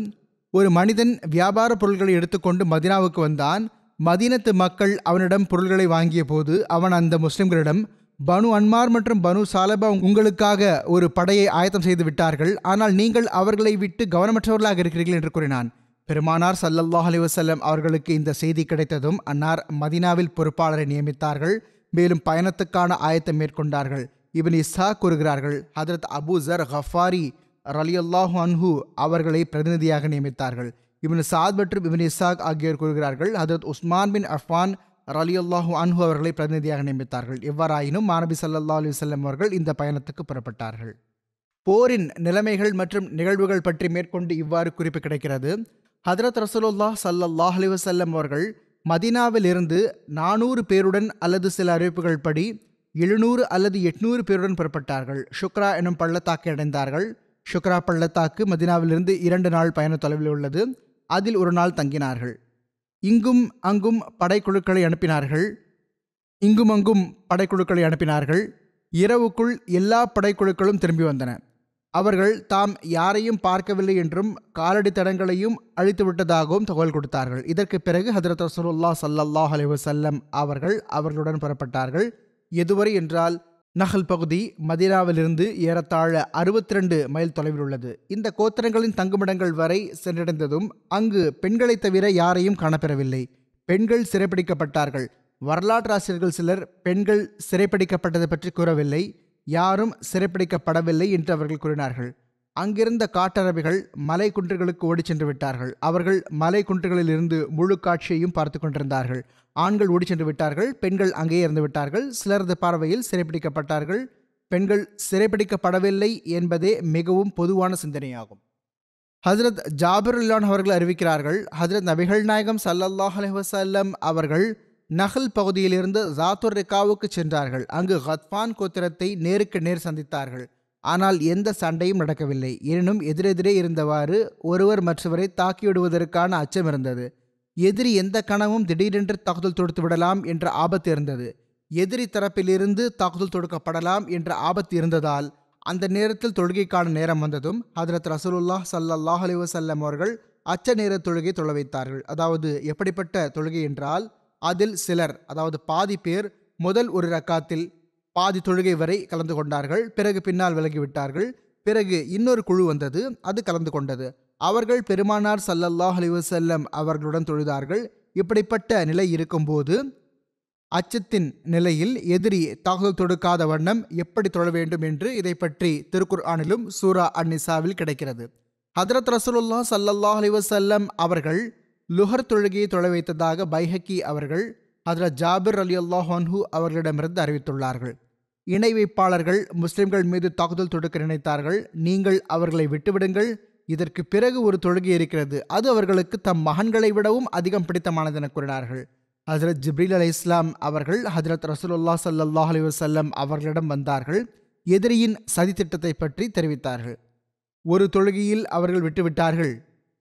S2: ஒரு மனிதன் வியாபார பொருட்களை எடுத்துக்கொண்டு மதீனாவுக்கு வந்தான். மதீனத்து மக்கள் அவனிடம் பொருள்களை வாங்கிய போது அவன் அந்த முஸ்லிம்களிடம், பனு அன்மார் மற்றும் பனு சாலபா உங்களுக்காக ஒரு படையை ஆயத்தம் செய்து விட்டார்கள், ஆனால் நீங்கள் அவர்களை விட்டு கவனமற்றவர்களாக இருக்கிறீர்கள் என்று கூறினான். பெருமானார் ஸல்லல்லாஹு அலைஹி வஸல்லம் அவர்களுக்கு இந்த செய்தி கிடைத்ததும் அன்னார் மதீனாவில் பொறுப்பாளரை நியமித்தார்கள். மேலும் பயணத்துக்கான ஆயத்தம் மேற்கொண்டார்கள். இப்னு இஸ்ஹாக் கூறுகிறார்கள், ஹஜ்ரத் அபு ஜர் கஃபாரி ரலியல்லாஹு அன்ஹு அவர்களை பிரதிநிதியாக நியமித்தார்கள். இப்னு சாத் மற்றும் இப்னு இஸ்ஹாக் ஆகியோர் கூறுகிறார்கள், ஹஜ்ரத் உஸ்மான் பின் அஃபான் ரலியல்லாஹு அன்ஹு அவர்களை பிரதிநிதியாக நியமித்தார்கள். எவ்வாறாயினும் மாநபி ஸல்லல்லாஹு அலைஹி வஸல்லம் அவர்கள் இந்த பயணத்துக்கு புறப்பட்டார்கள். போரின் நிலைமைகள் மற்றும் நிகழ்வுகள் பற்றி மேற்கொண்டு இவ்வாறு குறிப்பு கிடைக்கிறது. ஹஜ்ரத் ரசூலுல்லாஹ் ஸல்லல்லாஹு அலைஹி வஸல்லம் அவர்கள் மதீனாவில் இருந்து 400 பேருடன் அல்லது சில அறிவிப்புகள் படி 700 அல்லது 800 பேருடன் புறப்பட்டார்கள். ஷுக்ரா எனும் பள்ளத்தாக்கை அடைந்தார்கள். ஷுக்ரா பள்ளத்தாக்கு மதீனாவிலிருந்து 2 நாள் பயண தொலைவில் உள்ளது. அதில் ஒரு நாள் தங்கினார்கள். இங்கும் அங்கும் படைக்குழுக்களை அனுப்பினார்கள். இரவுக்குள் எல்லா படைக்குழுக்களும் திரும்பி வந்தன. அவர்கள் தாம் யாரையும் பார்க்கவில்லை என்றும் காலடி தடங்களையும் அழித்துவிட்டதாகவும் தகவல் கொடுத்தார்கள். இதற்கு பிறகு ஹஜ்ரத் ரசூலுல்லாஹ் ஸல்லல்லாஹு அலைஹி வஸல்லம் அவர்களுடன் புறப்பட்டார்கள். எதுவரை என்றால், நஹல் பகுதி மதீனாவிலிருந்து ஏறத்தாழ 62 மைல் தொலைவில் உள்ளது. இந்த கோத்திரங்களின் தங்குமிடங்கள் வரை சென்றடைந்ததும் அங்கு பெண்களை தவிர யாரையும் காணப்பெறவில்லை. பெண்கள் சிறைப்பிடிக்கப்பட்டார்கள். வரலாற்றாசிரியர்கள் சிலர் பெண்கள் சிறைப்பிடிக்கப்பட்டதை பற்றி கூறவில்லை. யாரும் சிறைப்பிடிக்கப்படவில்லை என்று அவர்கள் கூறினார்கள். அங்கிருந்த காட்டரபிகள் மலை குன்றுகளுக்கு ஓடிச் சென்று விட்டார்கள். அவர்கள் மலை குன்றுகளில் இருந்து முழு காட்சியையும் பார்த்து கொண்டிருந்தார்கள். ஆண்கள் ஓடிச் சென்று விட்டார்கள். பெண்கள் அங்கேயே இருந்து விட்டார்கள். சிலரது பார்வையில் சிறைப்பிடிக்கப்பட்டார்கள். பெண்கள் சிறைப்பிடிக்கப்படவில்லை என்பதே மிகவும் பொதுவான சிந்தனையாகும். ஹஜ்ரத் ஜாபிர் ரலியல்லாஹு அவர்கள் அறிவிக்கிறார்கள், ஹஜ்ரத் நபிகள் நாயகம் ஸல்லல்லாஹு அலைஹி வஸல்லம் அவர்கள் நஹல் பகுதியிலிருந்து ஜாத்துர் ரிகாவுக்கு சென்றார்கள். அங்கு கத்ஃபான் கோத்திரத்தை நேருக்கு நேர் சந்தித்தார்கள். ஆனால் எந்த சண்டையும் நடக்கவில்லை. எனினும் எதிரெதிரே இருந்தவாறு ஒருவர் மற்றவரை தாக்கிவிடுவதற்கான அச்சம் இருந்தது. எதிரி எந்த கணமும் திடீரென்று தாக்குதல் தொடுத்து விடலாம் என்ற ஆபத்து இருந்தது. எதிரி தரப்பிலிருந்து தாக்குதல் தொடுக்கப்படலாம் என்ற ஆபத்து இருந்ததால் அந்த நேரத்தில் தொழுகைக்கான நேரம் வந்ததும் ஹதரத் ரசூலுல்லாஹ் ஸல்லல்லாஹு அலைஹி வஸல்லம் அவர்கள் அச்ச நேர தொழுகை தொழ வைத்தார்கள். அதாவது எப்படிப்பட்ட தொழுகை என்றால், அதில் சிலர், அதாவது பாதி பேர் முதல் ஒரு ரக்காத்தில் பாதி தொழுகை வரை கலந்து கொண்டார்கள். பிறகு பின்னால் விலகிவிட்டார்கள். பிறகு இன்னொரு குழு வந்தது, அது கலந்து கொண்டது. அவர்கள் பெருமானார் ஸல்லல்லாஹு அலைஹி வஸல்லம் அவர்களுடன் தொழுதார்கள். இப்படிப்பட்ட நிலை இருக்கும்போது அச்சத்தின் நிலையில் எதிரி தாக்குதல் தொடுக்காத வண்ணம் எப்படி தொழ வேண்டும் என்று இதை பற்றி திருக்குர்ஆனிலும் சூரா அன்-நிசாவில் கிடைக்கிறது. ஹதரத் ரசூலுல்லாஹ் ஸல்லல்லாஹு அலைஹி வஸல்லம் அவர்கள் லுஹர் தொழுகையை தொழ வைத்ததாக பைஹக்கி அவர்கள் ஹதரத் ஜாபிர் ரலியல்லாஹு அன்ஹு அவர்களிடமிருந்து அறிவித்துள்ளார்கள். இணை வைப்பாளர்கள் முஸ்லிம்கள் மீது தாக்குதல் தொடுக்க நினைத்தார்கள். நீங்கள் அவர்களை விட்டுவிடுங்கள். இதற்கு பிறகு ஒரு தொழுகை இருக்கிறது, அது அவர்களுக்கு தம் மகன்களை விடவும் அதிகம் பிடித்தமானது என கூறினார்கள். ஹஜ்ரத் ஜிப்ரீல் அலைஹிஸ்ஸலாம் அவர்கள் ஹஜ்ரத் ரசூலுல்லாஹ் ஸல்லல்லாஹு அலைஹி வஸல்லம் அவர்களிடம் வந்தார்கள். எதிரியின் சதித்திட்டத்தை பற்றி தெரிவித்தார்கள். ஒரு தொழுகையில் அவர்கள் விட்டுவிட்டார்கள்,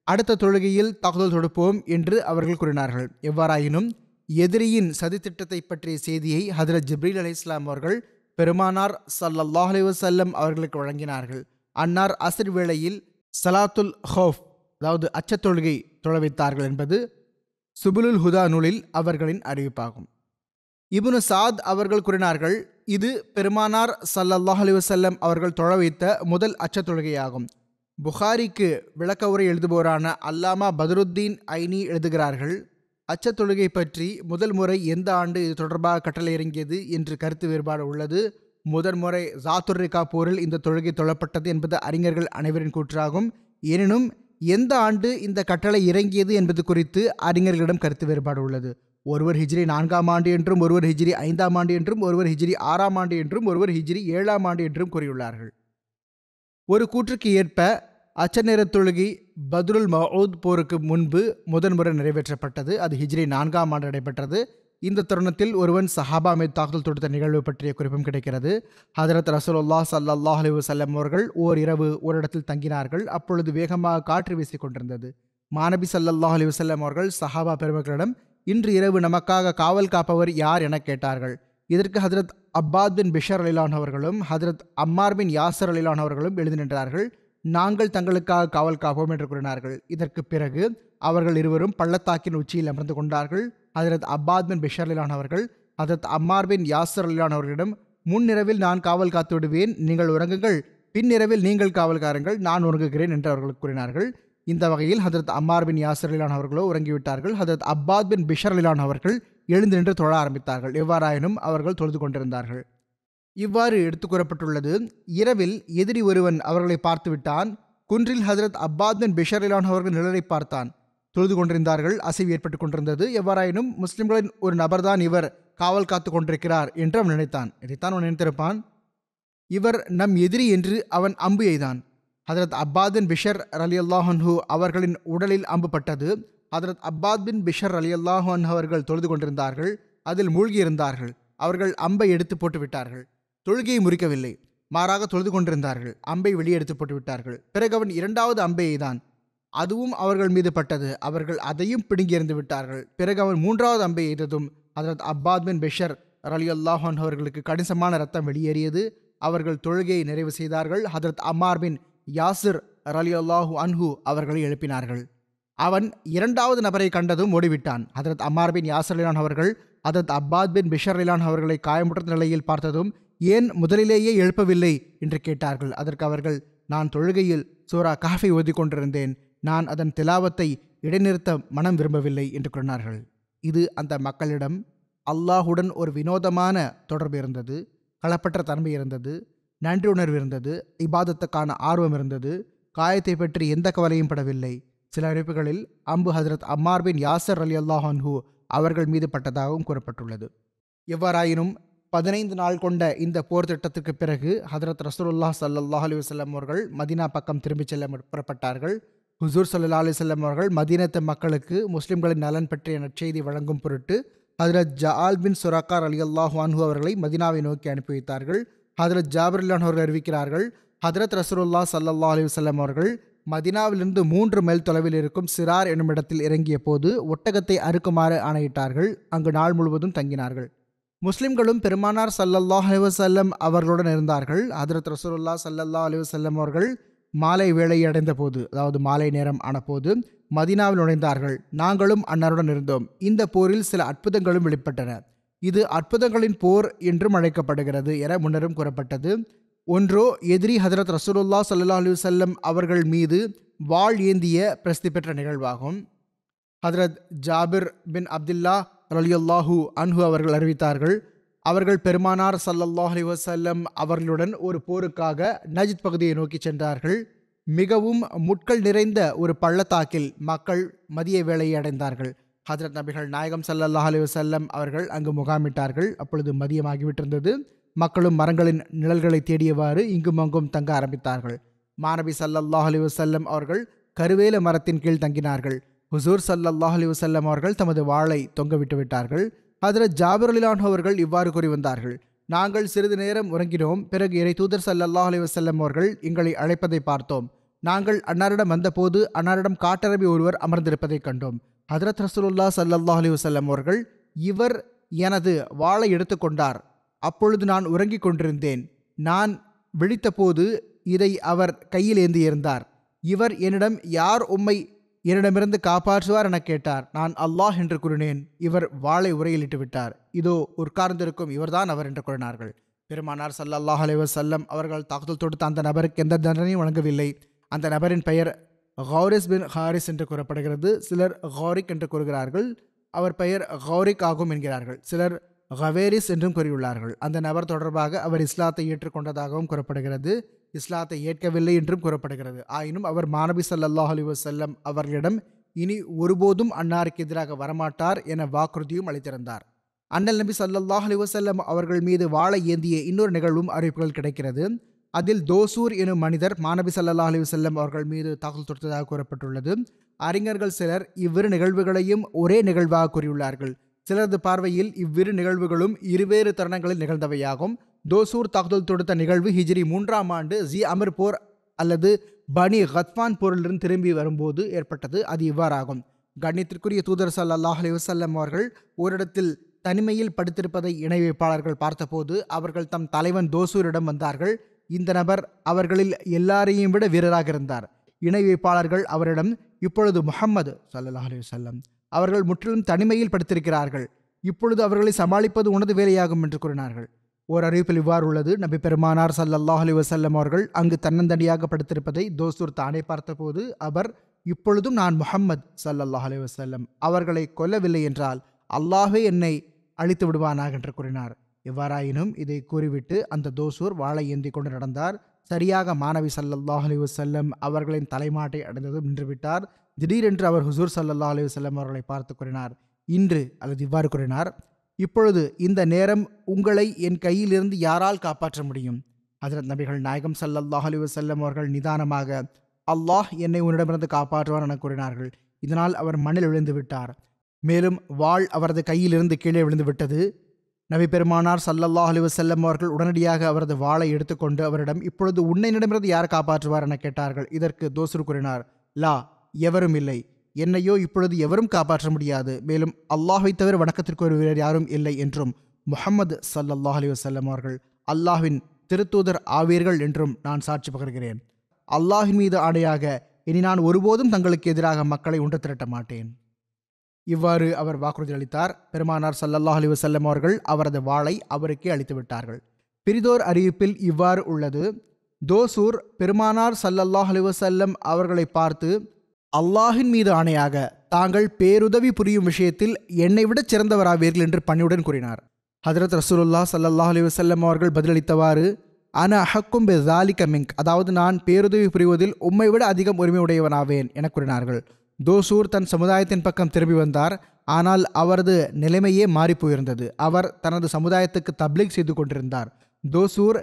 S2: அடுத்த தொழுகையில் தாக்குதல் தொடுப்போம் என்று அவர்கள் கூறினார்கள். எவ்வாறாயினும் எதிரியின் சதித்திட்டத்தை பற்றிய செய்தியை ஹஜ்ரத் ஜிப்ரீல் அலைஹிஸ்ஸலாம் அவர்கள் பெருமானார் ஸல்லல்லாஹு அலைஹி வஸல்லம் அவர்களுக்கு வழங்கினார்கள். அன்னார் அஸ்ர் வேளையில் ஸலாத்துல் ஹௌஃப், அதாவது அச்சத் தொழுகை தொழ வைத்தார்கள் என்பது சுபுலுல் ஹுதா நூலில் அவர்களின் அறிவிப்பாகும். இப்னு சாத் அவர்கள் கூறினார்கள், இது பெருமானார் ஸல்லல்லாஹு அலைஹி வஸல்லம் அவர்கள் தொழ வைத்த முதல் அச்சத் தொழுகையாகும். புகாரிக்கு விளக்க உரை எழுதுபவரான அல்லாமா பத்ருத்தீன் ஐனி எழுதுகிறார்கள், அச்சத் தொழுகை பற்றி முதல் முறை எந்த ஆண்டு இது தொடர்பாக கட்டளை இறங்கியது என்று கருத்து வேறுபாடு உள்ளது. முதன்முறை ஜாத்துர்ரிகா போரில் இந்த தொழுகை தொழப்பட்டது என்பது அறிஞர்கள் அனைவரின் கூற்றாகும். எனினும் எந்த ஆண்டு இந்த கட்டளை இறங்கியது என்பது குறித்து அறிஞர்களிடம் கருத்து வேறுபாடு உள்ளது. ஒருவர் ஹிஜ்ரி 4ஆம் ஆண்டு என்றும், ஒருவர் ஹிஜ்ரி 5ஆம் ஆண்டு என்றும், ஒருவர் ஹிஜ்ரி 6ஆம் ஆண்டு என்றும், ஒருவர் ஹிஜ்ரி 7ஆம் ஆண்டு என்றும் கூறியுள்ளார்கள். ஒரு கூற்றுக்கு ஏற்ப அச்ச நேர தொழுகை பத்ருல் மௌத் போருக்கு முன்பு முதன்முறை நிறைவேற்றப்பட்டது. அது ஹிஜ்ரி 4ஆம் ஆண்டு நடைபெற்றது. இந்த தருணத்தில் ஒருவன் சஹாபா மீது தாக்குதல் தொடுத்த நிகழ்வு பற்றிய குறிப்பும் கிடைக்கிறது. ஹதரத் ரசூலுல்லாஹ் ஸல்லல்லாஹு அலைஹி வஸல்லம் அவர்கள் ஓரிரவு ஓரிடத்தில் தங்கினார்கள். அப்பொழுது வேகமாக காற்று வீசிக் கொண்டிருந்தது. மாநபி ஸல்லல்லாஹு அலைஹி வஸல்லம் அவர்கள் சஹாபா பெருமக்களிடம், இன்று இரவு நமக்காக காவல் காப்பவர் யார் என கேட்டார்கள். இதற்கு ஹதரத் அப்பாத் பின் பிஷர் ரலியல்லாஹு அவர்களும் ஹதரத் அம்மார் பின் யாசர் ரலியல்லாஹு அவர்களும் எழுதி நின்றார்கள். நாங்கள் தங்களுக்காக காவல் காப்போம் என்று கூறினார்கள். இதற்கு பிறகு அவர்கள் இருவரும் பள்ளத்தாக்கின் உச்சியில் அமர்ந்து கொண்டார்கள். ஹதரத் அப்பாத் பின் பிஷர் ரலியல்லாஹு அவர்கள் ஹதரத் அம்மார் பின் யாசர் ரலியல்லாஹு அவர்களிடம், முன்னிரவில் நான் காவல் காத்து விடுவேன், நீங்கள் உறங்குங்கள், பின்னிரவில் நீங்கள் காவல் காருங்கள், நான் உறங்குகிறேன் என்று அவர்கள் கூறினார்கள். இந்த வகையில் ஹதரத் அம்மார் பின் யாசர் ரலியல்லாஹு அவர்களோ உறங்கிவிட்டார்கள். ஹதரத் அப்பாத் பின் பிஷர் ரலியல்லாஹு அவர்கள் எழுந்து நின்று தொழ ஆரம்பித்தார்கள். எவ்வாறாயினும் அவர்கள் தொழுது கொண்டிருந்தார்கள். இவ்வாறு எடுத்து கூறப்பட்டுள்ளது, இரவில் எதிரி ஒருவன் அவர்களை பார்த்து விட்டான். குன்றில் ஹதரத் அப்பாத் பின் பிஷர் ரலியல்லாஹு அவர்கள் நிழலை பார்த்தான். தொழுது கொண்டிருந்தார்கள். அசைவு ஏற்பட்டு கொண்டிருந்தது. எவ்வாறாயினும் முஸ்லிம்களின் ஒரு நபர்தான் இவர் காவல் காத்து கொண்டிருக்கிறார் என்று அவன் நினைத்தான். இதைத்தான் அவன் நினைத்திருப்பான். இவர் நம் எதிரி என்று அவன் அம்பு எய்தான். ஹதரத் அப்பாத் பின் பிஷர் ரலியல்லாஹு அன்ஹு அவர்களின் உடலில் அம்பு பட்டது. ஹதரத் அப்பாத் பின் பிஷர் ரலியல்லாஹு அன்ஹு அவர்கள் தொழுது கொண்டிருந்தார்கள். அதில் மூழ்கியிருந்தார்கள். அவர்கள் அம்பை எடுத்து போட்டு விட்டார்கள். தொழுகையை முறிக்கவில்லை, மாறாக தொழுது கொண்டிருந்தார்கள். அம்பை வெளியே எடுத்து போட்டு விட்டார்கள். பிறகு அவன் இரண்டாவது அம்பை எய்தான். அதுவும் அவர்கள் மீது பட்டது. அவர்கள் அதையும் பிடுங்கி எறிந்து விட்டார்கள். பிறகு அவன் மூன்றாவது அம்பை எய்ததும் ஹதரத் அப்பாத் பின் பிஷர் ரலியல்லாஹு அன்ஹு அவர்களுக்கு கணிசமான ரத்தம் வெளியேறியது. அவர்கள் தொழுகையை நிறைவு செய்தார்கள். ஹதரத் அம்மார் பின் யாசிர் ரலியல்லாஹு அன்ஹு அவர்களை எழுப்பினார்கள். அவன் இரண்டாவது நபரை கண்டதும் ஓடிவிட்டான். ஹதரத் அம்மார் பின் யாசிர் ரலியல்லாஹு அவர்கள் ஹதரத் அப்பாத் பின் பிஷர் ரலியல்லாஹு அவர்களை காயமுற்ற நிலையில் பார்த்ததும், ஏன் முதலிலேயே எழுப்பவில்லை என்று கேட்டார்கள். அதற்கு அவர்கள், நான் தொழுகையில் சூரா கஹ்ஃபை ஓதிக் கொண்டிருந்தேன், நான் அதன் திலாவத்தை இடைநிறுத்த மனம் விரும்பவில்லை என்று கூறினார்கள். இது அந்த மக்களிடம் அல்லாஹுடன் ஒரு வினோதமான தொடர்பு இருந்தது, களப்பற்ற தன்மை இருந்தது, நன்றி உணர்வு இருந்தது, இபாதத்துக்கான ஆர்வம் இருந்தது. காயத்தை பற்றி எந்த கவலையும் படவில்லை. சில அறிவிப்புகளில் அம்பு ஹதரத் அம்மார் பின் யாசர் ரலியல்லாஹு அன்ஹு அவர்கள் மீது பட்டதாகவும் கூறப்பட்டுள்ளது. எவ்வாறாயினும் 15 நாள் கொண்ட இந்த போர் திட்டத்திற்கு பிறகு ஹதரத் ரசூலுல்லாஹ் ஸல்லல்லாஹு அலைஹி வஸல்லம் அவர்கள் மதீனா பக்கம் திரும்பிச் செல்ல புறப்பட்டார்கள். ஹுசூர் ஸல்லல்லாஹு அலைஹி வஸல்லம் அவர்கள் மதீனத்து மக்களுக்கு முஸ்லிம்களின் நலன் பற்றிய நற்செய்தி வழங்கும் பொருட்டு ஹதரத் ஜஆல் பின் சுராக்கா ரலியல்லாஹு அன்ஹு அவர்களை மதீனாவை நோக்கி அனுப்பி வைத்தார்கள். ஹதரத் ஜாபிர் ரலியல்லாஹு அவர்கள் அறிவிக்கிறார்கள், ஹதரத் ரசூலுல்லாஹ் ஸல்லல்லாஹு அலைஹி வஸல்லம் அவர்கள் மதினாவிலிருந்து 3 மைல் தொலைவில் இருக்கும் சிரார் என்னும் இடத்தில் இறங்கிய போது ஒட்டகத்தை அறுக்குமாறு ஆணையிட்டார்கள். அங்கு நாள் முழுவதும் தங்கினார்கள். முஸ்லிம்களும் பெருமானார் ஸல்லல்லாஹு அலைஹி வஸல்லம் அவர்களுடன் இருந்தார்கள். ஹதரத் ரசூலுல்லாஹ் ஸல்லல்லாஹு அலைஹி வஸல்லம் அவர்கள் மாலை வேளை அடைந்த போது, அதாவது மாலை நேரம் ஆன போது மதீனாவில் நுழைந்தார்கள். நாங்களும் அன்னாருடன் இருந்தோம். இந்த போரில் சில அற்புதங்களும் வெளிப்பட்டன. இது அற்புதங்களின் போர் என்றும் அழைக்கப்படுகிறது என முன்னரும் கூறப்பட்டது. ஒன்றோ எதிரி ஹதரத் ரசூலுல்லாஹ் ஸல்லல்லாஹு அலைஹி வஸல்லம் அவர்கள் மீது வாள் ஏந்திய பிரசித்தி பெற்ற நிகழ்வாகும். ஹதரத் ஜாபிர் பின் அப்துல்லா ரலியல்லாஹு அன்ஹு அவர்கள் அறிவித்தார்கள், அவர்கள் பெருமானார் ஸல்லல்லாஹு அலைஹி வஸல்லம் அவர்களுடன் ஒரு போருக்காக நஜ்த் பகுதியை நோக்கி சென்றார்கள். மிகவும் முட்கள் நிறைந்த ஒரு பள்ளத்தாக்கில் மக்கள் மதிய வேளையை அடைந்தார்கள். ஹதரத் நபிகள் நாயகம் ஸல்லல்லாஹு அலைஹி வஸல்லம் அவர்கள் அங்கு முகாமிட்டார்கள். அப்பொழுது மதியமாகிவிட்டிருந்தது. மக்களும் மரங்களின் நிழல்களை தேடியவாறு இங்கும் அங்கும் தங்க ஆரம்பித்தார்கள். மாநபி ஸல்லல்லாஹு அலைஹி வஸல்லம் அவர்கள் கருவேல மரத்தின் கீழ் தங்கினார்கள். ஹுசூர் ஸல்லல்லாஹு அலைஹி வஸல்லம் அவர்கள் தமது வாளை தொங்கவிட்டு விட்டார்கள். ஹதரத் ஜாபிர் ரலியல்லாஹு அன்ஹு அவர்கள் இவ்வாறு கூறி வந்தார்கள், நாங்கள் சிறிது நேரம் உறங்கினோம். பிறகு இறை தூதர் ஸல்லல்லாஹு அலைஹி வஸல்லம் அவர்கள் எங்களை அழைப்பதை பார்த்தோம். நாங்கள் அன்னாரிடம் வந்தபோது அன்னாரிடம் காட்டரபி ஒருவர் அமர்ந்திருப்பதை கண்டோம். ஹதரத் ரசூலுல்லாஹ் ஸல்லல்லாஹு அலைஹி வஸல்லம் அவர்கள், இவர் எனது வாளை எடுத்துக்கொண்டார். அப்பொழுது நான் உறங்கிக் கொண்டிருந்தேன். நான் விழித்தபோது இதை அவர் கையில் ஏந்தியிருந்தார். இவர் என்னிடம், யார் உம்மை என்னிடமிருந்து காப்பாற்றுவார் என கேட்டார். நான் அல்லாஹ் என்று கூறினேன். இவர் வாளை உரையிலிட்டு விட்டார். இதோ உட்கார்ந்திருக்கும் இவர்தான் அவர் என்று கூறினார்கள். பெருமானார் ஸல்லல்லாஹு அலைஹி வஸல்லம் அவர்கள் தாக்குதல் தொடுத்த அந்த நபருக்கு எந்த தண்டனையும் வழங்கவில்லை. அந்த நபரின் பெயர் கௌரிஸ் பின் ஹாரிஸ் என்று கூறப்படுகிறது. சிலர் கௌரிக் என்று கூறுகிறார்கள். அவர் பெயர் கௌரிக் ஆகும் என்கிறார்கள். சிலர் கவேரிஸ் என்றும் கூறியுள்ளார்கள். அந்த நபர் தொடர்பாக அவர் இஸ்லாத்தை ஏற்றுக்கொண்டதாகவும் கூறப்படுகிறது. இஸ்லாத்தை ஏற்கவில்லை என்றும் கூறப்படுகிறது. ஆயினும் அவர் மாநபி ஸல்லல்லாஹு அலைஹி வஸல்லம் அவர்களிடம் இனி ஒருபோதும் அன்னாருக்கு எதிராக வரமாட்டார் என வாக்குறுதியும் அளித்திருந்தார். அண்ணல் நபி ஸல்லல்லாஹு அலைஹி வஸல்லம் அவர்கள் மீது வாளை ஏந்திய இன்னொரு நிகழ்வும் அறிவிப்புகள் கிடைக்கிறது. அதில் தோசூர் எனும் மனிதர் மாநபி ஸல்லல்லாஹு அலைஹி வஸல்லம் அவர்கள் மீது தாக்குதல் தொடுத்ததாக கூறப்பட்டுள்ளது. அறிஞர்கள் சிலர் இவ்விரு நிகழ்வுகளையும் ஒரே நிகழ்வாக கூறியுள்ளார்கள். சிலரது பார்வையில் இவ்விரு நிகழ்வுகளும் இருவேறு தருணங்களில் நிகழ்ந்தவையாகும். தோசூர் தாக்குதல் தொடுத்த நிகழ்வு ஹிஜ்ரி 3ஆம் ஆண்டு ஜி அமர் போர் அல்லது பனி கத்வான் போரிலிருந்து திரும்பி வரும்போது ஏற்பட்டது. அது இவ்வாறாகும். கண்ணியத்திற்குரிய தூதர் ஸல்லல்லாஹு அலைஹி வஸல்லம் அவர்கள் ஓரிடத்தில் தனிமையில் படுத்திருப்பதை இணை வைப்பாளர்கள் பார்த்தபோது அவர்கள் தம் தலைவன் தோசூரிடம் வந்தார்கள். இந்த நபர் அவர்களில் எல்லாரையும் விட வீரராக இருந்தார். இணை வைப்பாளர்கள் அவரிடம், இப்பொழுது முஹம்மது ஸல்லல்லாஹு அலைஹி வஸல்லம் அவர்கள் முற்றிலும் தனிமையில் படுத்திருக்கிறார்கள். இப்பொழுது அவர்களை சமாளிப்பது உனது வேலையாகும் என்று கூறினார்கள். ஓர் அறிவிப்பில் இவ்வாறு உள்ளது, நபி பெருமானார் ஸல்லல்லாஹு அலைஹி வஸல்லம் அவர்கள் அங்கு தன்னந்தனியாக படுத்திருப்பதை தோசூர் தானே பார்த்தபோது அவர், இப்பொழுதும் நான் முஹம்மது ஸல்லல்லாஹு அலைஹி வஸல்லம் அவர்களை கொல்லவில்லை என்றால் அல்லாஹே என்னை அழித்து விடுவானாக என்று கூறினார். எவ்வாறாயினும் இதை கூறிவிட்டு அந்த தோசூர் வாளை ஏந்தி கொண்டு நடந்தார். சரியாக மாநபி ஸல்லல்லாஹு அலைஹி வஸல்லம் அவர்களின் தலைமாட்டை அடைந்ததும் நின்றுவிட்டார். திடீரென்று அவர் ஹுசூர் ஸல்லல்லாஹு அலைஹி வஸல்லம் அவர்களை பார்த்து கூறினார், இன்று அல்லது இவ்வாறு கூறினார், இப்பொழுது இந்த நேரம் உங்களை என் கையிலிருந்து யாரால் காப்பாற்ற முடியும்? ஹஜ்ரத் நபிகள் நாயகம் ஸல்லல்லாஹு அலைஹி வஸல்லம் அவர்கள் நிதானமாக, அல்லாஹ் என்னை உன்னிடமிருந்து காப்பாற்றுவார் என கூறினார்கள். இதனால் அவர் மண்ணில் விழுந்து விட்டார். மேலும் வாள் அவரது கையிலிருந்து கீழே விழுந்து விட்டது. நபி பெருமானார் ஸல்லல்லாஹு அலைஹி வஸல்லம் அவர்கள் உடனடியாக அவரது வாளை எடுத்துக்கொண்டு அவரிடம், இப்பொழுது உன்னிடமிருந்து யார் காப்பாற்றுவார் என கேட்டார்கள். இதற்கு தோசூர் கூறினார், லா, எவரும் இல்லை. என்னையோ இப்பொழுது எவரும் காப்பாற்ற முடியாது. மேலும் அல்லாஹை தவிர வணக்கத்திற்கு ஒரு வீரர் யாரும் இல்லை என்றும் முஹம்மது ஸல்லல்லாஹு அலைஹி வஸல்லம் அவர்கள் அல்லாஹ்வின் திருத்தூதர் ஆவீர்கள் என்றும் நான் சாட்சி பகர்கிறேன். அல்லாஹின் மீது ஆணையாக இனி நான் ஒருபோதும் தங்களுக்கு எதிராக மக்களை ஒன்று திரட்ட மாட்டேன். இவ்வாறு அவர் வாக்குறுதி அளித்தார். பெருமானார் ஸல்லல்லாஹு அலைஹி வஸல்லம் அவர்கள் அவரது வாளை அவருக்கே அளித்து விட்டார்கள். பிரிதோர் அறிவிப்பில் இவ்வாறு உள்ளது, தோசூர் பெருமானார் ஸல்லல்லாஹு அலைஹி வஸல்லம் அவர்களை பார்த்து, அல்லாஹின் மீது ஆணையாக தாங்கள் பேருதவி புரியும் விஷயத்தில் என்னை விட சிறந்தவராவீர்கள் என்று பணியுடன் கூறினார். ஹஜ்ரத் ரசூலுல்லாஹ் ஸல்லல்லாஹு அலைஹி வஸல்லம் அவர்கள் பதிலளித்தவாறு, அன அஹக்கும் பி ஸாலிக மின்க், அதாவது நான் பேருதவி புரிவதில் உம்மை விட அதிகம் உரிமை உடையவனாவேன் என கூறினார்கள். தோசூர் தன் சமுதாயத்தின் பக்கம் திரும்பி வந்தார். ஆனால் அவரது நிலைமையே மாறிப்போயிருந்தது. அவர் தனது சமுதாயத்துக்கு தப்லீக் செய்து கொண்டிருந்தார். தோசூர்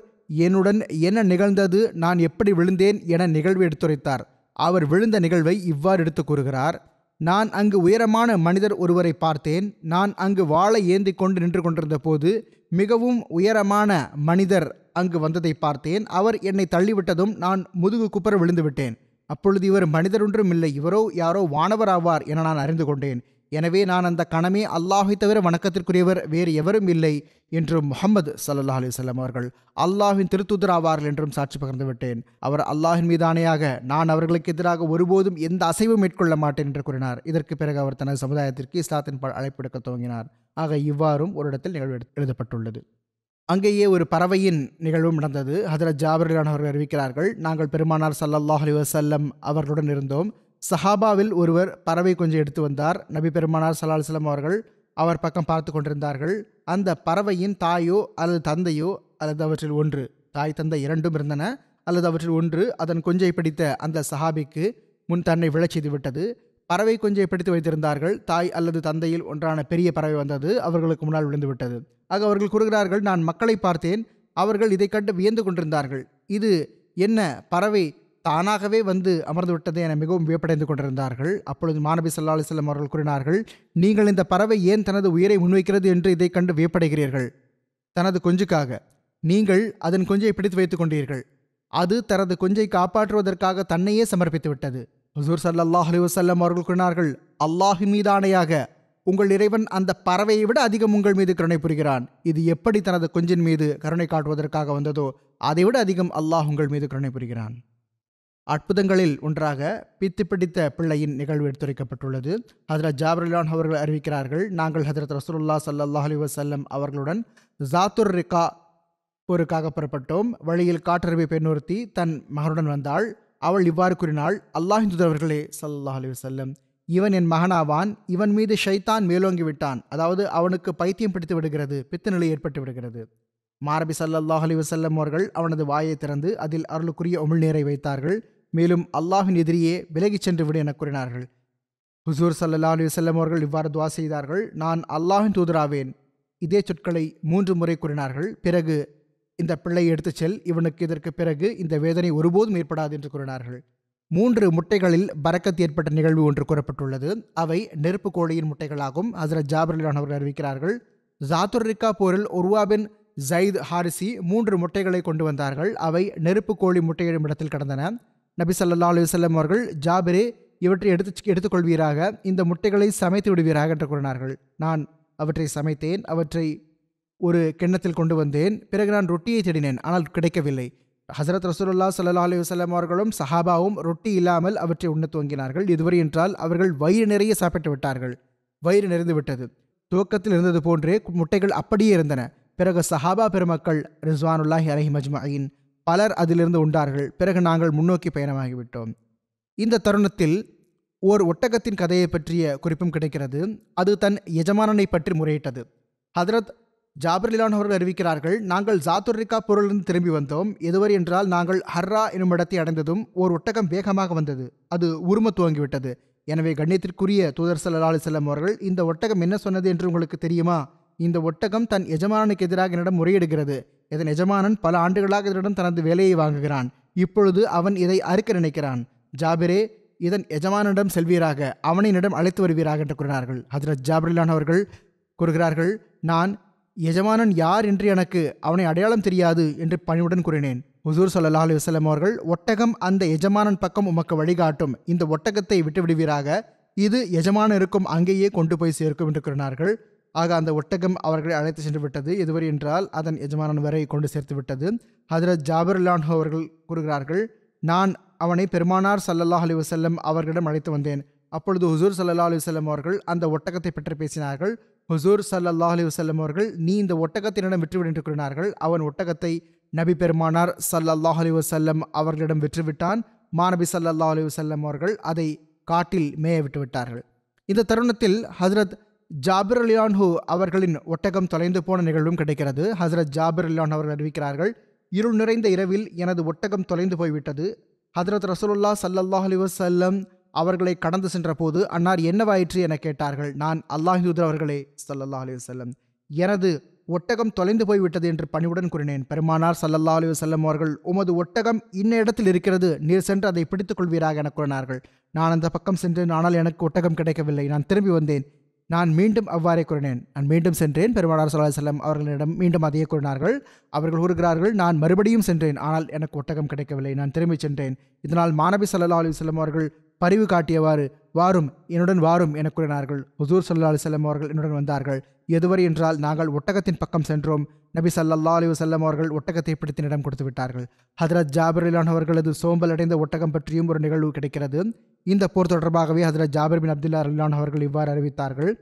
S2: என்னுடன் என்ன நிகழ்ந்தது, நான் எப்படி விழுந்தேன் என நிகழ்வு எடுத்துரைத்தார். அவர் விழுந்த நிகழ்வை இவ்வாறு எடுத்து கூறுகிறார், நான் அங்கு உயரமான மனிதர் ஒருவரை பார்த்தேன். நான் அங்கு வாளை ஏந்தி கொண்டு நின்று கொண்டிருந்த போது மிகவும் உயரமான மனிதர் அங்கு வந்ததை பார்த்தேன். அவர் என்னை தள்ளிவிட்டதும் நான் முதுகு குப்புற விழுந்து விட்டேன். அப்பொழுது இவர் மனிதர் ஒன்றும் இல்லை, இவரோ யாரோ வானவர் ஆவார் என நான் அறிந்து கொண்டேன். எனவே நான் அந்த கணமே அல்லாஹை தவிர வணக்கத்திற்குரியவர் வேறு எவரும் இல்லை என்றும் முஹம்மது ஸல்லல்லாஹு அலைஹி வஸல்லம் அவர்கள் அல்லாஹின் திருத்தூதர் ஆவார்கள் என்றும் சாட்சி பகிர்ந்து விட்டேன். அவர் அல்லாஹின் மீதானையாக நான் அவர்களுக்கு எதிராக ஒருபோதும் எந்த அசைவும் மேற்கொள்ள மாட்டேன் என்று கூறினார். இதற்கு பிறகு அவர் தனது சமுதாயத்திற்கு இஸ்லாத்தின் அழைப்பு விடுக்க துவங்கினார். ஆக இவ்வாறும் ஒரு இடத்தில் நிகழ்வு எழுதப்பட்டுள்ளது. அங்கேயே ஒரு பறவையின் நிகழ்வும் நடந்தது. ஹஜ்ரத் ஜாபிர் ரலியல்லாஹு அன்ஹு அவர்கள் அறிவிக்கிறார்கள், நாங்கள் பெருமானார் ஸல்லல்லாஹு அலைஹி வஸல்லம் அவர்களுடன் இருந்தோம். சஹாபாவில் ஒருவர் பறவை கொஞ்சம் எடுத்து வந்தார். நபி பெருமானார் ஸல்லல்லாஹு அலைஹி வஸல்லம் அவர்கள் அவர் பக்கம் பார்த்து கொண்டிருந்தார்கள். அந்த பறவையின் தாயோ அல்லது தந்தையோ அல்லது அவற்றில் ஒன்று, தாய் தந்தை இரண்டும் இருந்தன, அல்லது அவற்றில் ஒன்று அதன் கொஞ்சை பிடித்த அந்த சஹாபிக்கு முன் தன்னை விழச் செய்து விட்டது. பறவை கொஞ்சை பிடித்து வைத்திருந்தார்கள். தாய் அல்லது தந்தையில் ஒன்றான பெரிய பறவை வந்தது, அவர்களுக்கு முன்னால் விழுந்து விட்டது. ஆக அவர்கள் கூறுகிறார்கள், நான் மக்களை பார்த்தேன், அவர்கள் இதை கண்டு வியந்து கொண்டிருந்தார்கள். இது என்ன, பறவை தானாகவே வந்து அமர்ந்து விட்டது என மிகவும் வியப்படைந்து கொண்டிருந்தார்கள். அப்பொழுது மாநபி ஸல்லல்லாஹு அலைஹி வஸல்லம் அவர்கள் கூறினார்கள், நீங்கள் இந்த பறவை ஏன் தனது உயிரை முன்வைக்கிறது என்று இதை கண்டு வியப்படைகிறீர்கள்? தனது கொஞ்சுக்காக நீங்கள் அதன் கொஞ்சை பிடித்து வைத்துக் கொண்டீர்கள். அது தனது கொஞ்சை காப்பாற்றுவதற்காக தன்னையே சமர்ப்பித்து விட்டது. ஹுசூர் ஸல்லல்லாஹு அலைஹி வஸல்லம் அவர்கள் கூறினார்கள், அல்லாஹின் மீதானையாக உங்கள் இறைவன் அந்த பறவையை விட அதிகம் உங்கள் மீது கருணை புரிகிறான். இது எப்படி தனது கொஞ்சின் மீது கருணை காட்டுவதற்காக வந்ததோ அதைவிட அதிகம் அல்லாஹ் உங்கள் மீது கருணை புரிகிறான். அற்புதங்களில் ஒன்றாக பித்து பிடித்த பிள்ளையின் நிகழ்வு எடுத்துரைக்கப்பட்டுள்ளது. ஹஜ்ரத் ஜாபிர் ரலியல்லாஹு அன்ஹு அவர்கள் அறிவிக்கிறார்கள், நாங்கள் ஹஜ்ரத் ரசூலுல்லாஹ் ஸல்லல்லாஹு அலைஹி வஸல்லம் அவர்களுடன் ஜாத்துர் ரிகா போருக்காக புறப்பட்டோம். வழியில் காட்டெருமை பெண் ஒருத்தி தன் மகனுடன் வந்தாள். அவள் இவ்வாறு கூறினாள், அல்லாஹ்வின் தூதரவர்களே ஸல்லல்லாஹு அலைஹி வஸல்லம், இவன் என் மகனாவான், இவன் மீது ஷைத்தான் மேலோங்கி விட்டான், அதாவது அவனுக்கு பைத்தியம் பிடித்து விடுகிறது, பித்த நிலை ஏற்பட்டு விடுகிறது. மாரபி ஸல்லல்லாஹு அலைஹி வஸல்லம் அவர்கள் அவனது வாயை திறந்து அதில் அருளுக்குரிய உமிழ்நீரை வைத்தார்கள். மேலும் அல்லாஹ்வின் எதிரியே விலகிச் சென்று விடு என கூறினார்கள். ஹுசூர் ஸல்லல்லாஹு அலைஹி வஸல்லம் அவர்கள் இவ்வாறு துஆ செய்தார்கள், நான் அல்லாஹ்வின் தூதராவேன். இதே சொற்களை 3 முறை கூறினார்கள். பிறகு இந்த பிள்ளையை எடுத்துச் செல், இவனுக்கு இதற்கு பிறகு இந்த வேதனை ஒருபோதும் ஏற்படாது என்று கூறினார்கள். 3 முட்டைகளில் பரக்கத் ஏற்பட்ட நிகழ்வு ஒன்று கூறப்பட்டுள்ளது. அவை நெருப்பு கோழியின் முட்டைகளாகும். ஹஜ்ரத் ஜாபிர் ரலியல்லாஹு அன்ஹு அவர்கள் அறிவிக்கிறார்கள், ஜாத்துர் ரிகா போரில் உர்வா பின் ஜயித் ஹாரிசி 3 முட்டைகளை கொண்டு வந்தார்கள். அவை நெருப்பு கோழி முட்டையிடும் இடத்தில் கிடந்தன. நபி ஸல்லல்லாஹு அலைஹி வஸல்லம் அவர்கள், ஜாபிரே இவற்றை எடுத்துக்கொள்வீராக, இந்த முட்டைகளை சமைத்து விடுவீராக என்று கூறினார்கள். நான் அவற்றை சமைத்தேன், அவற்றை ஒரு கிண்ணத்தில் கொண்டு வந்தேன். பிறகு நான் ரொட்டியை தேடினேன், ஆனால் கிடைக்கவில்லை. ஹஸரத் ரசூலுல்லாஹ் ஸல்லல்லாஹு அலைஹி வஸல்லம் அவர்களும் சஹாபாவும் ரொட்டி இல்லாமல் அவற்றை உண்ண துவங்கினார்கள். இதுவரை என்றால் அவர்கள் வயிறு நிறைய சாப்பிட்டு விட்டார்கள். வயிறு நிறைந்து விட்டது. துவக்கத்தில் இருந்தது போன்றே முட்டைகள் அப்படியே இருந்தன. பிறகு சஹாபா பெருமக்கள் ரிஸ்வானுல்லாஹி அலைஹிம் அஜ்மஈன் பலர் அதிலிருந்து உண்டார்கள். பிறகு நாங்கள் முன்னோக்கி பயணமாகிவிட்டோம். இந்த தருணத்தில் ஓர் ஒட்டகத்தின் கதையை பற்றிய குறிப்பும் கிடைக்கிறது. அது தன் எஜமானனை பற்றி முறையிட்டது. ஹதரத் ஜாபிர் ரலியல்லாஹு அன்ஹு அவர்கள் அறிவிக்கிறார்கள், நாங்கள் ஜாத்துர் ரிகா போரிலிருந்து திரும்பி வந்தோம். எதுவரை என்றால் நாங்கள் ஹர்ரா என்னும் இடத்தை அடைந்ததும் ஓர் ஒட்டகம் வேகமாக வந்தது. அது உரும துவங்கிவிட்டது. எனவே கண்ணியத்திற்குரிய தூதர் ஸல்லல்லாஹு அலைஹி வஸல்லம் அவர்கள், இந்த ஒட்டகம் என்ன சொன்னது என்று உங்களுக்கு தெரியுமா? இந்த ஒட்டகம் தன் எஜமானனுக்கு எதிராக என்னிடம் முறையிடுகிறது. இதன் எஜமானன் பல ஆண்டுகளாக இதனிடம் தனது வேலையை வாங்குகிறான். இப்பொழுது அவன் இதை அறுக்க நினைக்கிறான். ஜாபிரே, இதன் எஜமானிடம் செல்வீராக, அவனை என்னிடம் அழைத்து வருவீராக என்று கூறினார்கள். ஹஜ்ரத் ஜாபிர் ரலியல்லாஹு அன்ஹு அவர்கள் கூறுகிறார்கள், நான் எஜமானன் யார் என்று எனக்கு அவனை அடையாளம் தெரியாது என்று பணிவுடன் கூறினேன். ஹுசூர் ஸல்லல்லாஹு அலைஹி வஸல்லம் அவர்கள், ஒட்டகம் அந்த எஜமானன் பக்கம் உமக்கு வழிகாட்டும், இந்த ஒட்டகத்தை விட்டு விடுவீராக, இது எஜமானன் இருக்கும் அங்கேயே கொண்டு போய் சேர்க்கும் என்று கூறினார்கள். ஆக அந்த ஒட்டகம் அவர்களை அழைத்து சென்று விட்டது. எதுவரை என்றால் அதன் எஜமானன் வரை கொண்டு சேர்த்து விட்டது. ஹஜ்ரத் ஜாபிர் ரலியல்லாஹு அன்ஹு அவர்கள் கூறுகிறார்கள், நான் அவனை பெருமானார் ஸல்லல்லாஹு அலைஹி வஸல்லம் அவர்களிடம் அழைத்து வந்தேன். அப்பொழுது ஹுசூர் ஸல்லல்லாஹு அலைஹி வஸல்லம் அவர்கள் அந்த ஒட்டகத்தை பற்றி பேசினார்கள். ஹுசூர் ஸல்லல்லாஹு அலைஹி வஸல்லம் அவர்கள், நீ இந்த ஒட்டகத்தினிடம் விற்றுவிடு என்று கூறினார்கள். அவன் ஒட்டகத்தை நபி பெருமானார் ஸல்லல்லாஹு அலைஹி வஸல்லம் அவர்களிடம் விற்றுவிட்டான். மாநபி ஸல்லல்லாஹு அலைஹி வஸல்லம் அவர்கள் அதை காட்டில் மேய விட்டுவிட்டார்கள். இந்த தருணத்தில் ஹஜ்ரத் ஜாபிர் ரலியல்லாஹு அன்ஹு அவர்களின் ஒட்டகம் தொலைந்து போன நிகழ்வும் கிடைக்கிறது. ஹஜ்ரத் ஜாபிர் ரலியல்லாஹு அன்ஹு அவர்கள் அறிவிக்கிறார்கள், இருள் நிறைந்த இரவில் எனது ஒட்டகம் தொலைந்து போய்விட்டது. ஹஜ்ரத் ரசூலுல்லாஹ் ஸல்லல்லாஹு அலைஹி வஸல்லம் அவர்களை கடந்து சென்ற போது அன்னார் என்னவாயிற்று என கேட்டார்கள். நான், அல்லாஹ்வின் தூதர் அவர்களே ஸல்லல்லாஹு அலைஹி வஸல்லம், எனது ஒட்டகம் தொலைந்து போய்விட்டது என்று பணிவுடன் கூறினேன். பெருமானார் ஸல்லல்லாஹு அலைஹி வஸல்லம் அவர்கள், உமது ஒட்டகம் இன்ன இடத்தில் இருக்கிறது, நீர் சென்று அதை பிடித்துக் கொள்வீராக என கூறினார்கள். நான் அந்த பக்கம் சென்றேன், ஆனால் எனக்கு ஒட்டகம் கிடைக்கவில்லை. நான் திரும்பி வந்தேன். நான் மீண்டும் அவ்வாறே கூறினேன். நான் மீண்டும் சென்றேன். பெருமானார் ஸல்லல்லாஹு அலைஹி வஸல்லம் அவர்களிடம் மீண்டும் அதையே கூறினார்கள். அவர்கள் கூறுகிறார்கள், நான் மறுபடியும் சென்றேன், ஆனால் எனக்கு ஒட்டகம் கிடைக்கவில்லை. நான் திரும்பி சென்றேன். இதனால் மாநபி ஸல்லல்லாஹு அலைஹி வஸல்லம் அவர்கள் பரிவு காட்டியவாறு, வாரும், என்னுடன் வாரும் என கூறினார்கள். ஹுசூர் ஸல்லல்லாஹு அலைஹி வஸல்லம் அவர்கள் என்னுடன் வந்தார்கள். எதுவரை என்றால், நாங்கள் ஒட்டகத்தின் பக்கம் சென்றோம். நபி ஸல்லல்லாஹு அலைஹி வஸல்லம் அவர்கள் ஒட்டகத்தை பிடித்து என்னிடம் கொடுத்து விட்டார்கள். ஹதரத் ஜாபிர் ரலியல்லாஹு அன்ஹு அவர்களது சோம்பல் அடைந்த ஒட்டகம் பற்றியும் ஒரு நிகழ்வு கிடைக்கிறது. இந்த போர் தொடர்பாகவே ஹதரத் ஜாபிர் பின் அப்துல்லா ரலியல்லாஹு அன்ஹு அவர்கள் இவ்வாறு அறிவித்தார்கள்.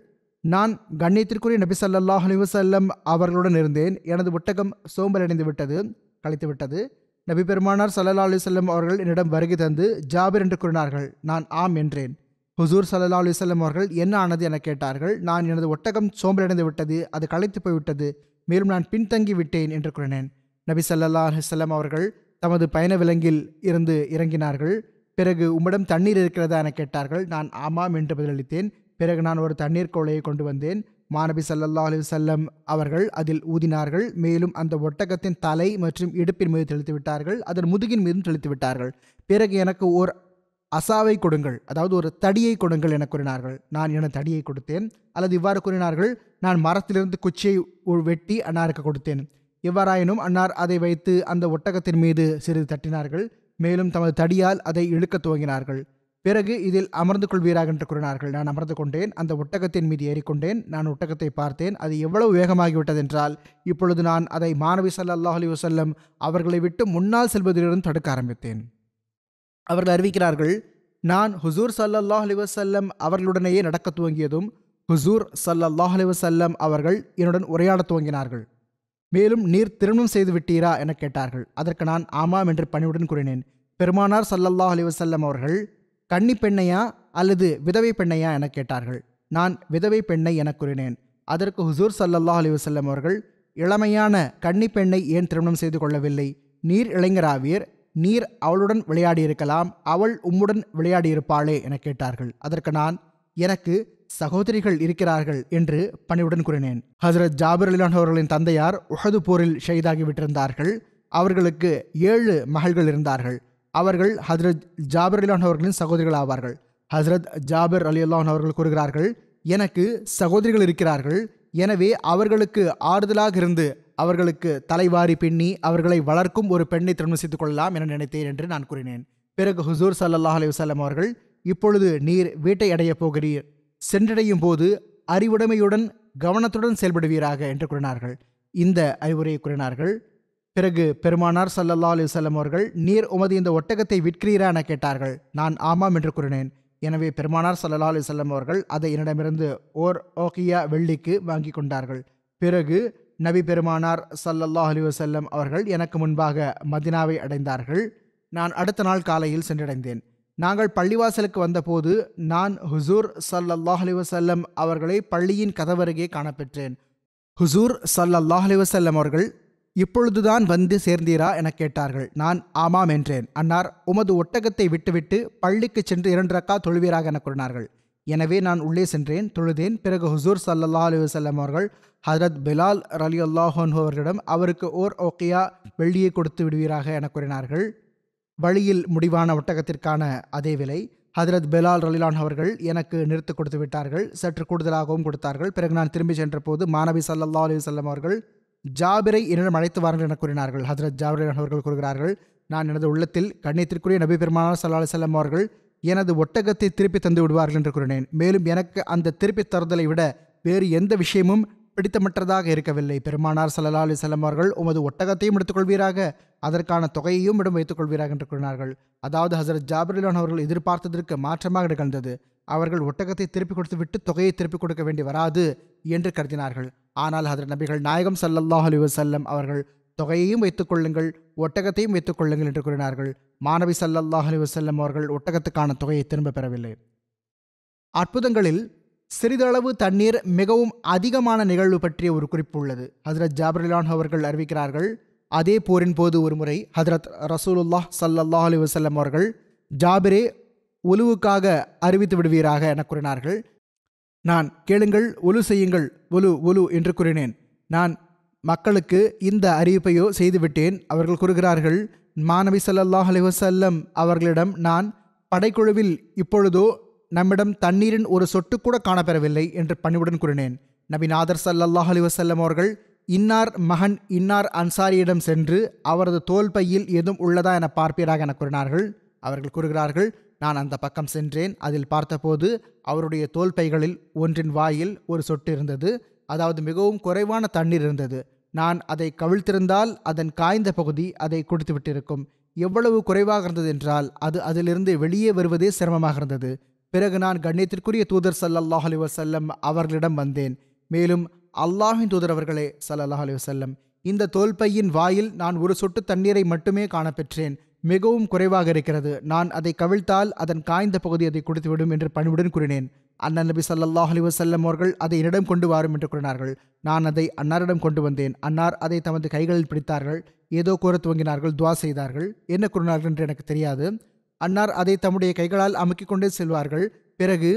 S2: நான் கண்ணியத்திற்குரிய நபி ஸல்லல்லாஹு அலைஹி வஸல்லம் அவர்களுடன் இருந்தேன். எனது ஒட்டகம் சோம்பல் அடைந்து விட்டது, களைத்து விட்டது. நபி பெருமானார் ஸல்லல்லாஹு அலைஹி வஸல்லம் அவர்கள் என்னிடம் வருகை தந்து ஜாபிர் என்று கூறினார்கள். நான் ஆம் என்றேன். ஹுசூர் ஸல்லல்லாஹு அலைஹி வஸல்லம் அவர்கள் என்ன ஆனது என கேட்டார்கள். நான் எனது ஒட்டகம் சோம்பலடைந்து விட்டது, அது களைத்து போய்விட்டது, மேலும் நான் பின்தங்கி விட்டேன் என்று கூறினேன். நபி ஸல்லல்லாஹு அலைஹி வஸல்லம் அவர்கள் தமது பயண விலங்கில் இருந்து இறங்கினார்கள். பிறகு உம்மிடம் தண்ணீர் இருக்கிறதா என கேட்டார்கள். நான் ஆமாம் என்று பதிலளித்தேன். பிறகு நான் ஒரு தண்ணீர் கோலையை கொண்டு வந்தேன். மாநபி ஸல்லல்லாஹு அலைஹி வஸல்லம் அவர்கள் அதில் ஊதினார்கள். மேலும் அந்த ஒட்டகத்தின் தலை மற்றும் இடுப்பின் மீது தெளித்து விட்டார்கள். அதன் முதுகின் மீதும் தெளித்து விட்டார்கள். பிறகு எனக்கு ஓர் அசாவை கொடுங்கள், அதாவது ஒரு தடியை கொடுங்கள் என கூறினார்கள். நான் எனது தடியை கொடுத்தேன். அல்லது இவ்வாறு கூறினார்கள், நான் மரத்திலிருந்து குச்சியை வெட்டி அன்னாருக்கு கொடுத்தேன். எவ்வாறாயினும் அன்னார் அதை வைத்து அந்த ஒட்டகத்தின் மீது சிறிது தட்டினார்கள். மேலும் தமது தடியால் அதை இழுக்க துவங்கினார்கள். பிறகு இதில் அமர்ந்து கொள்வீராக என்று கூறினார்கள். நான் அமர்ந்து கொண்டேன். அந்த ஒட்டகத்தின் மீது ஏறிக்கொண்டேன். நான் ஒட்டகத்தை பார்த்தேன். அது எவ்வளவு வேகமாகிவிட்டது என்றால், இப்பொழுது நான் அதை மாநபி ஸல்லல்லாஹு அலைஹி வஸல்லம் அவர்களை விட்டு முன்னால் செல்வதிலிருந்து தடுக்க ஆரம்பித்தேன். அவர்கள் அறிவிக்கிறார்கள், நான் ஹுசூர் ஸல்லல்லாஹு அலைஹி வஸல்லம் அவர்களுடனேயே நடக்க துவங்கியதும் ஹுசூர் ஸல்லல்லாஹு அலைஹி வஸல்லம் அவர்கள் என்னுடன் உரையாடத் துவங்கினார்கள். மேலும் நீர் திருமணம் செய்து விட்டீரா என கேட்டார்கள். அதற்கு நான் ஆமாம் என்று பணிவுடன் கூறினேன். பெருமானார் ஸல்லல்லாஹு அலைஹி வஸல்லம் அவர்கள், கன்னி பெண்ணையா அல்லது விதவை பெண்ணையா என கேட்டார்கள். நான் விதவை பெண்ணை என கூறினேன். அதற்கு ஹுசூர் ஸல்லல்லாஹு அலைஹி வஸல்லம் அவர்கள், இளமையான கன்னி பெண்ணை ஏன் திருமணம் செய்து கொள்ளவில்லை? நீர் இளைஞராவீர், நீர் அவளுடன் விளையாடியிருக்கலாம், அவள் உம்முடன் விளையாடியிருப்பாளே என கேட்டார்கள். அதற்கு நான், எனக்கு சகோதரிகள் இருக்கிறார்கள் என்று பணிவுடன் கூறினேன். ஹஜ்ரத் ஜாபிர் ரலியல்லாஹு அன்ஹு அவர்களின் தந்தையார் உஹது போரில் ஷஹீதாகி விட்டிருந்தார்கள். அவர்களுக்கு 7 மகள்கள் இருந்தார்கள். அவர்கள் ஹஜ்ரத் ஜாபிர் ரலியல்லாஹு அன்ஹு அவர்களின் சகோதரிகள் ஆவார்கள். ஹஜ்ரத் ஜாபிர் ரலியல்லாஹு அன்ஹு அவர்கள் கூறுகிறார்கள், எனக்கு சகோதரிகள் இருக்கிறார்கள். எனவே அவர்களுக்கு ஆறுதலாக இருந்து அவர்களுக்கு தலைவாரி பின்னி அவர்களை வளர்க்கும் ஒரு பெண்ணை திருமணம் செய்து கொள்ளலாம் என நினைத்தேன் என்று நான் கூறினேன். பிறகு ஹுசூர் ஸல்லல்லாஹு அலைஹி வஸல்லம் அவர்கள், இப்பொழுது நீர் வீட்டை அடைய போகிறீர், சென்றடையும் போது அறிவுடைமையுடன் கவனத்துடன் செயல்படுவீராக என்று கூறினார்கள். இந்த அறிவுரையை கூறினார்கள். பிறகு பெருமானார் ஸல்லல்லாஹு அலைஹி வஸல்லம் அவர்கள், நீர் உமது இந்த ஒட்டகத்தை விற்கிறீரா என கேட்டார்கள். நான் ஆமாம் என்று கூறினேன். எனவே பெருமானார் ஸல்லல்லாஹு அலைஹி வஸல்லம் அவர்கள் அதை என்னிடமிருந்து ஓர் ஓகியா வெள்ளிக்கு வாங்கி கொண்டார்கள். பிறகு நபி பெருமானார் ஸல்லல்லாஹு அலைஹி வஸல்லம் அவர்கள் எனக்கு முன்பாக மதினாவை அடைந்தார்கள். நான் அடுத்த நாள் காலையில் சென்றடைந்தேன். நாங்கள் பள்ளிவாசலுக்கு வந்தபோது நான் ஹுசூர் ஸல்லல்லாஹு அலைஹி வஸல்லம் அவர்களை பள்ளியின் கதவருகே காணப்பெற்றேன். ஹுசூர் ஸல்லல்லாஹு அலைஹி வஸல்லம் அவர்கள், இப்பொழுதுதான் வந்து சேர்ந்தீரா என கேட்டார்கள். நான் ஆமாம் என்றேன். அன்னார், உமது ஒட்டகத்தை விட்டுவிட்டு பள்ளிக்கு சென்று 2 ரக்காத் தொழுவீராக என கூறினார்கள். எனவே நான் உள்ளே சென்றேன், தொழுதேன். பிறகு ஹுசூர் ஸல்லல்லாஹு அலைஹி வஸல்லம் அவர்கள் ஹஜ்ரத் பிலால் ரலியல்லாஹு அன்ஹு அவர்களிடம் அவருக்கு ஓர் ஓகியா வெள்ளியை கொடுத்து விடுவீராக என கூறினார்கள். வழியில் முடிவான ஒட்டகத்திற்கான அதே விலை. ஹஜ்ரத் பிலால் ரலியல்லாஹு அன்ஹு அவர்கள் எனக்கு நிறுத்து கொடுத்து விட்டார்கள். சற்று கூடுதலாகவும் கொடுத்தார்கள். பிறகு நான் திரும்பி சென்ற போது மாநபி ஸல்லல்லாஹு அலைஹி வஸல்லம் அவர்கள் ஜாபிரை என்னிடம் அழைத்து வாருங்கள் என கூறினார்கள். ஹஜ்ரத் ஜாபிர் அவர்கள் கூறுகிறார்கள், நான் எனது உள்ளத்தில் கண்ணியத்திற்குரிய நபி பெருமானார் ஸல்லல்லாஹு அலைஹி வஸல்லம் அவர்கள் எனது ஒட்டகத்தை திருப்பி தந்து விடுவார்கள் என்று கூறினேன். மேலும் எனக்கு அந்த திருப்பி தருதலை விட வேறு எந்த விஷயமும் பிடித்தமற்றதாக இருக்கவில்லை. பெருமானார் ஸல்லல்லாஹு அலைஹி வஸல்லம் அவர்கள், உமது ஒட்டகத்தையும் எடுத்துக்கொள்வீராக, அதற்கான தொகையையும் இடம் வைத்துக் கொள்வீராக என்று கூறினார்கள். அதாவது ஹஜ்ரத் ஜாபிர் அவர்கள் எதிர்பார்த்ததற்கு மாற்றமாக நிகழ்ந்தது. அவர்கள் ஒட்டகத்தை திருப்பி கொடுத்து விட்டு தொகையை திருப்பிக் கொடுக்க வேண்டி வராது என்று கருதினார்கள். ஆனால் ஹஜ்ரத் நபிகள் நாயகம் ஸல்லல்லாஹு அலைஹி வஸல்லம் அவர்கள், தொகையையும் வைத்துக் கொள்ளுங்கள், ஒட்டகத்தையும் வைத்துக் கொள்ளுங்கள் என்று கூறினார்கள். மாநபி ஸல்லல்லாஹு அலைஹி வஸல்லம் அவர்கள் ஒட்டகத்துக்கான தொகையை திரும்ப பெறவில்லை. அற்புதங்களில் சிறிதளவு தண்ணீர் மிகவும் அதிகமான நிகழ்வு பற்றிய ஒரு குறிப்பு உள்ளது. ஹஜ்ரத் ஜாபிர் ரலியல்லாஹு அன்ஹு அவர்கள் அறிவிக்கிறார்கள், அதே போரின் போது ஒருமுறை ஹஜ்ரத் ரசூலுல்லாஹ் ஸல்லல்லாஹு அலைஹி வஸல்லம் அவர்கள், ஜாபிரே ஒலுவுக்காக அறிவித்து விடுவீராக என கூறினார்கள். நான், கேளுங்கள், ஒலு செய்யுங்கள், ஒலு ஒலு என்று கூறினேன். நான் மக்களுக்கு இந்த அறிவிப்பையோ செய்துவிட்டேன். அவர்கள் கூறுகிறார்கள், மாநபி ஸல்லல்லாஹு அலைஹி வஸல்லம் அவர்களிடம் நான் படைக்குழுவில் இப்பொழுதோ நம்மிடம் தண்ணீரின் ஒரு சொட்டு கூட காணப்பெறவில்லை என்று பணிவுடன் கூறினேன். நபிநாதர் ஸல்லல்லாஹு அலைஹி வஸல்லம் அவர்கள் இன்னார் மகன் இன்னார் அன்சாரியிடம் சென்று அவரது தோல் பையில் ஏதும் உள்ளதா என பார்ப்பீராக என கூறினார்கள். அவர்கள் கூறுகிறார்கள், நான் அந்த பக்கம் சென்றேன். அதில் பார்த்தபோது அவருடைய தோல் பைகளில் ஒன்றின் வாயில் ஒரு சொட்டு இருந்தது. அதாவது மிகவும் குறைவான தண்ணீர் இருந்தது. நான் அதை கவிழ்த்திருந்தால் அதன் காய்ந்த பகுதி அதை குடித்து விட்டிருக்கும். எவ்வளவு குறைவாக இருந்தது என்றால் அது அதிலிருந்து வெளியே வருவதே சிரமமாக இருந்தது. பிறகு நான் கண்ணியத்திற்குரிய தூதர் ஸல்லல்லாஹு அலைஹி வஸல்லம் அவர்களிடம் வந்தேன். மேலும் அல்லாஹ்வின் தூதர் அவர்களே ஸல்லல்லாஹு அலைஹி வஸல்லம், இந்த தோல்பையின் வாயில் நான் ஒரு சொட்டு தண்ணீரை மட்டுமே காணப்பெற்றேன். மிகவும் குறைவாக இருக்கிறது. நான் அதை கவிழ்த்தால் அதன் காய்ந்த பகுதி அதை குடித்துவிடும் என்று பணிவுடன் கூறினேன். அண்ணன் நபி ஸல்லல்லாஹு அலைஹி வஸல்லம் அவர்கள் அதை என்னிடம் கொண்டு வாரும் என்று கூறினார்கள். நான் அதை அன்னாரிடம் கொண்டு வந்தேன். அன்னார் அதை தமது கைகளில் பிடித்தார்கள். ஏதோ கூற துவங்கினார்கள், துவா செய்தார்கள். என்ன கூறினார்கள் என்று எனக்கு தெரியாது. அன்னார் அதை தம்முடைய கைகளால் அமுக்கிக் கொண்டே செல்வார்கள். பிறகு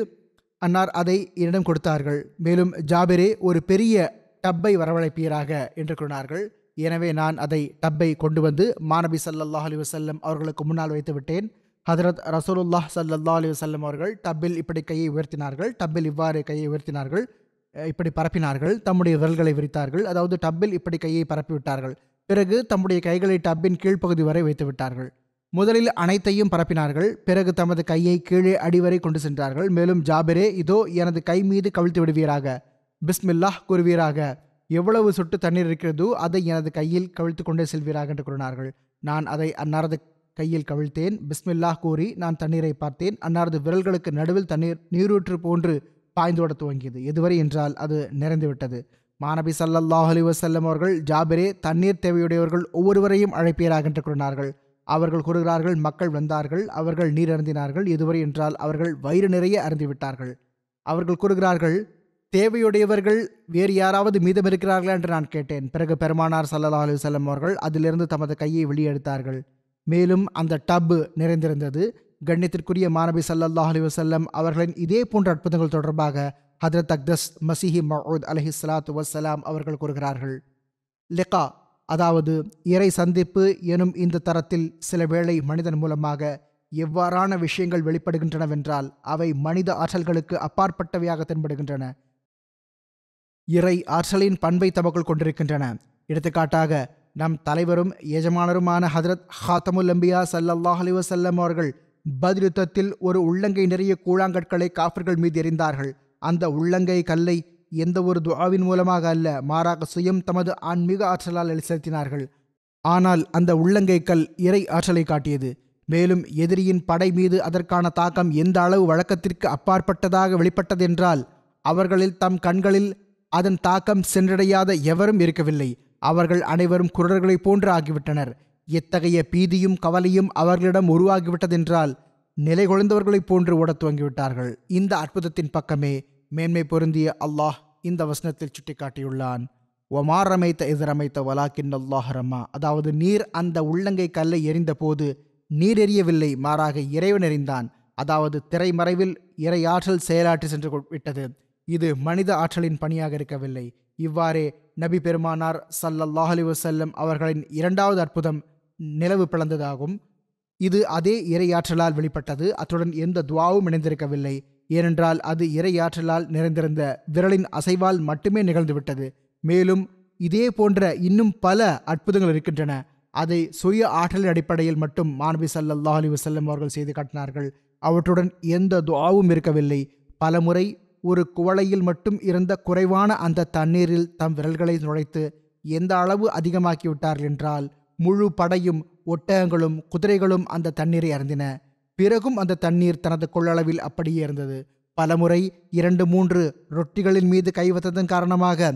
S2: அன்னார் அதை என்னிடம் கொடுத்தார்கள். மேலும் ஜாபிரே, ஒரு பெரிய டப்பை வரவழைப்பீராக என்று கூறினார்கள். எனவே நான் அதை டப்பை கொண்டு வந்து மாநபி ஸல்லல்லாஹு அலைஹி வஸல்லம் அவர்களுக்கு முன்னால் வைத்து விட்டேன். ஹதரத் ரசூலுல்லாஹ் ஸல்லல்லாஹு அலைஹி வஸல்லம் அவர்கள் டப்பில் இப்படி கையை உயர்த்தினார்கள். டப்பில் இவ்வாறு கையை உயர்த்தினார்கள், இப்படி பரப்பினார்கள். தம்முடைய விரல்களை விரித்தார்கள். அதாவது டப்பில் இப்படி கையை பரப்பிவிட்டார்கள். பிறகு தம்முடைய கைகளை டப்பின் கீழ்ப்பகுதி வரை வைத்து விட்டார்கள். முதலில் அனைத்தையும் பரப்பினார்கள். பிறகு தமது கையை கீழே அடிவரை கொண்டு சென்றார்கள். மேலும் ஜாபிரே, இதோ எனது கை மீது கவிழ்த்து விடுவீராக, பிஸ்மில்லாஹ் கூறுவீராக, எவ்வளவு சொட்டு தண்ணீர் இருக்கிறதோ அதை எனது கையில் கவிழ்த்து கொண்டே செல்வீராக என்று கூறினார்கள். நான் அதை அன்னாரது கையில் கவிழ்த்தேன். பிஸ்மில்லாஹ் கூறி நான் தண்ணீரை பார்த்தேன். அன்னாரது விரல்களுக்கு நடுவில் தண்ணீர் நீரூற்று போன்று பாய்ந்தோட துவங்கியது. எதுவரை என்றால் அது நிறைந்துவிட்டது. மாநபி ஸல்லல்லாஹு அலைஹி வஸல்லம் அவர்கள், ஜாபிரே, தண்ணீர் தேவையுடையவர்கள் ஒவ்வொருவரையும் அழைப்பீராக என்று கூறினார்கள். அவர்கள் கூறுகிறார்கள், மக்கள் வந்தார்கள். அவர்கள் நீர் அருந்தினார்கள். எதுவரை என்றால் அவர்கள் வயிறு நிறைய அருந்திவிட்டார்கள். அவர்கள் கூறுகிறார்கள், தேவையுடையவர்கள் வேறு யாராவது மீதம் இருக்கிறார்களா என்று நான் கேட்டேன். பிறகு பெருமானார் ஸல்லல்லாஹு அலைஹி வஸல்லம் அவர்கள் அதிலிருந்து தமது கையை வெளியெடுத்தார்கள். மேலும் அந்த டப் நிறைந்திருந்தது. கண்ணியத்திற்குரிய மாநபி ஸல்லல்லாஹு அலைஹி வஸல்லம் அவர்களின் இதே போன்ற அற்புதங்கள் தொடர்பாக ஹதரத் அக்தஸ் மசீஹி மவ்ஊத் அலைஹிஸ்ஸலாத்து வஸ்ஸலாம் அவர்கள் கூறுகிறார்கள், லிகா, அதாவது இறை சந்திப்பு எனும் இந்த தரத்தில் சில வேளை மனிதன் மூலமாக எவ்வாறான விஷயங்கள் வெளிப்படுகின்றனவென்றால் அவை மனித ஆற்றல்களுக்கு அப்பாற்பட்டவையாக தென்படுகின்றன. இறை ஆற்றலின் பண்பை தமக்குள் கொண்டிருக்கின்றன. எடுத்துக்காட்டாக, நம் தலைவரும் எஜமானருமான ஹதரத் ஹாத்தமுல் அம்பியா ஸல்லல்லாஹு அலைஹி வஸல்லம் அவர்கள் பத்ர் யுத்தத்தில் ஒரு உள்ளங்கை நிறைய கூழாங்கற்களை காஃபிர்கள் மீது எறிந்தார்கள். அந்த உள்ளங்கை கல்லை எந்த ஒரு துஆவின் மூலமாக அல்ல, மாறாக சுயம் தமது ஆன்மீக ஆற்றலால் செலுத்தினார்கள். ஆனால் அந்த உள்ளங்கை கல் இறை ஆற்றலை காட்டியது. மேலும் எதிரியின் படை மீது அதற்கான தாக்கம் எந்த அளவு வழக்கத்திற்கு அப்பாற்பட்டதாக வெளிப்பட்டதென்றால் அவர்களில் தம் கண்களில் அதன் தாக்கம் சென்றடையாத எவரும் இருக்கவில்லை. அவர்கள் அனைவரும் குருடர்களைப் போன்று ஆகிவிட்டனர். எத்தகைய பீதியும் கவலையும் அவர்களிடம் உருவாகிவிட்டதென்றால் நிலை கொழுந்தவர்களைப் போன்று ஓடத் துவங்கிவிட்டார்கள். இந்த அற்புதத்தின் பக்கமே மேன்மை பொருந்திய அல்லாஹ் இந்த வசனத்தில் சுட்டிக்காட்டியுள்ளான். ஒமா ரமைத்த இது ரமைத்த வலாக்கின் அல்லாஹ் ரமா, அதாவது நீர் அந்த உள்ளங்கை கல்லை எறிந்த போது நீர் எறியவில்லை, மாறாக இறைவன் எறிந்தான். அதாவது திரைமறைவில் இறை ஆற்றல் செயலாற்றி சென்று விட்டது. இது மனித ஆற்றலின் பணியாக இருக்கவில்லை. இவ்வாறே நபி பெருமானார் ஸல்லல்லாஹு அலைஹி வஸல்லம் அவர்களின் இரண்டாவது அற்புதம் நிலவு பிளந்ததாகும். இது அதே இறையாற்றலால் வெளிப்பட்டது. அத்துடன் எந்த துவாவும் இணைந்திருக்கவில்லை. ஏனென்றால் அது இறையாற்றலால் நிறைந்திருந்த விரலின் அசைவால் மட்டுமே நிகழ்ந்துவிட்டது. மேலும் இதே போன்ற இன்னும் பல அற்புதங்கள் இருக்கின்றன. அதை சுய ஆற்றலின் அடிப்படையில் மட்டும் மாநபி ஸல்லல்லாஹு அலைஹி வஸல்லம் அவர்கள் செய்து காட்டினார்கள். அவற்றுடன் எந்த துஆவும் இருக்கவில்லை. பலமுறை ஒரு குவளையில் மட்டும் இருந்த குறைவான அந்த தண்ணீரில் தம் விரல்களை நுழைத்து எந்த அளவு அதிகமாக்கிவிட்டார்கள் என்றால் முழு படையும் ஒட்டகங்களும் குதிரைகளும் அந்த தண்ணீரை அருந்தின. பிறகும் அந்த தண்ணீர் தனது கொள்ளளவில் அப்படியே இருந்தது. பலமுறை 2-3 ரொட்டிகளின் மீது கை வைத்ததன் காரணமாக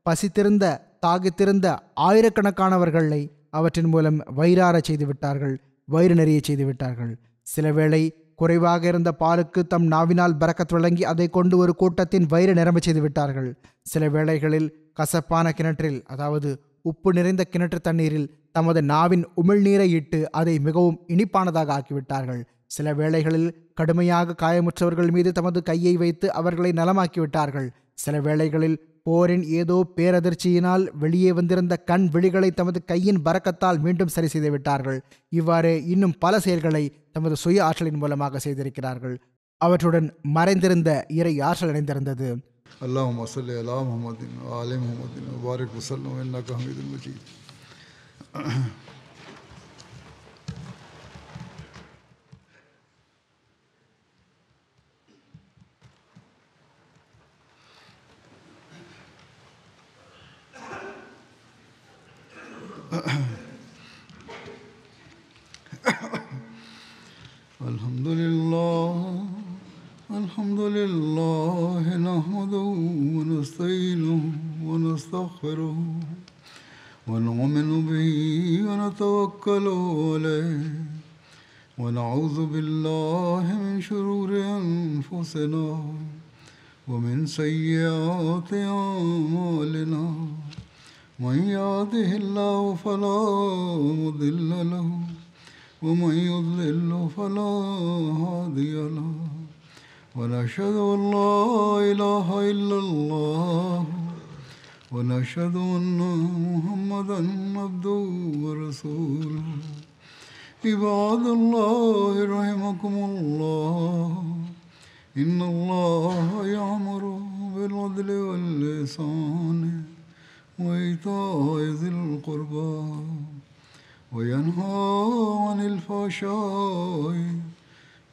S2: பசித்திருந்த தாகித்திருந்த ஆயிரக்கணக்கானவர்களை அவற்றின் மூலம் வயிறார செய்துவிட்டார்கள், வயிறு நிறைய செய்துவிட்டார்கள். சில வேளை குறைவாக இருந்த பாலுக்கு தம் நாவினால் பரக்கத் வழங்கி அதை கொண்டு ஒரு கூட்டத்தின் வயிறு நிரம்ப செய்து விட்டார்கள். சில வேளைகளில் கசப்பான கிணற்றில், அதாவது உப்பு நிறைந்த கிணற்று தண்ணீரில் தமது நாவின் உமிழ்நீரை இட்டு அதை மிகவும் இனிப்பானதாக ஆக்கிவிட்டார்கள். சில வேளைகளில் கடுமையாக காயமுற்றவர்கள் மீது தமது கையை வைத்து அவர்களை நலமாக்கிவிட்டார்கள். சில வேளைகளில் போரின் ஏதோ பேரதிர்ச்சியினால் வெளியே வந்திருந்த கண் விழிகளை தமது கையின் பரக்கத்தால் மீண்டும் சரி செய்து விட்டார்கள். இவ்வாறு இன்னும் பல செயல்களை தமது சுய ஆற்றலின் மூலமாக செய்திருக்கிறார்கள். அவற்றுடன் மறைந்திருந்த இறை ஆற்றல் இணைந்திருந்தது.
S1: اللهم صل على محمد وآل محمد وبارك وسلم إنك حميد مجيد. الحمد لله نحمده ونستعينه ونستغفره ونؤمن به ونتوكل عليه ونعوذ بالله من شرور أنفسنا ومن سيئات أعمالنا من يهده الله فلا مضل له ومن يضلل فلا هادي له ونشهد أن لا إله إلا الله ونشهد أن محمدا عبده ورسوله. عباد الله رحمكم الله إن الله يأمر بالعدل والإحسان وإيتاء ذي القربى وينهى عن الفحشاء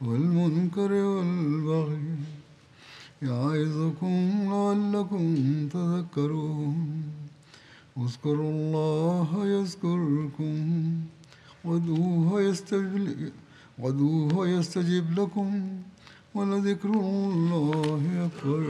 S1: والمنكر والبغي يعظكم لعلكم تذكرون. اذكروا الله يذكركم وادعوه يستجب لكم ولذكر الله أكبر.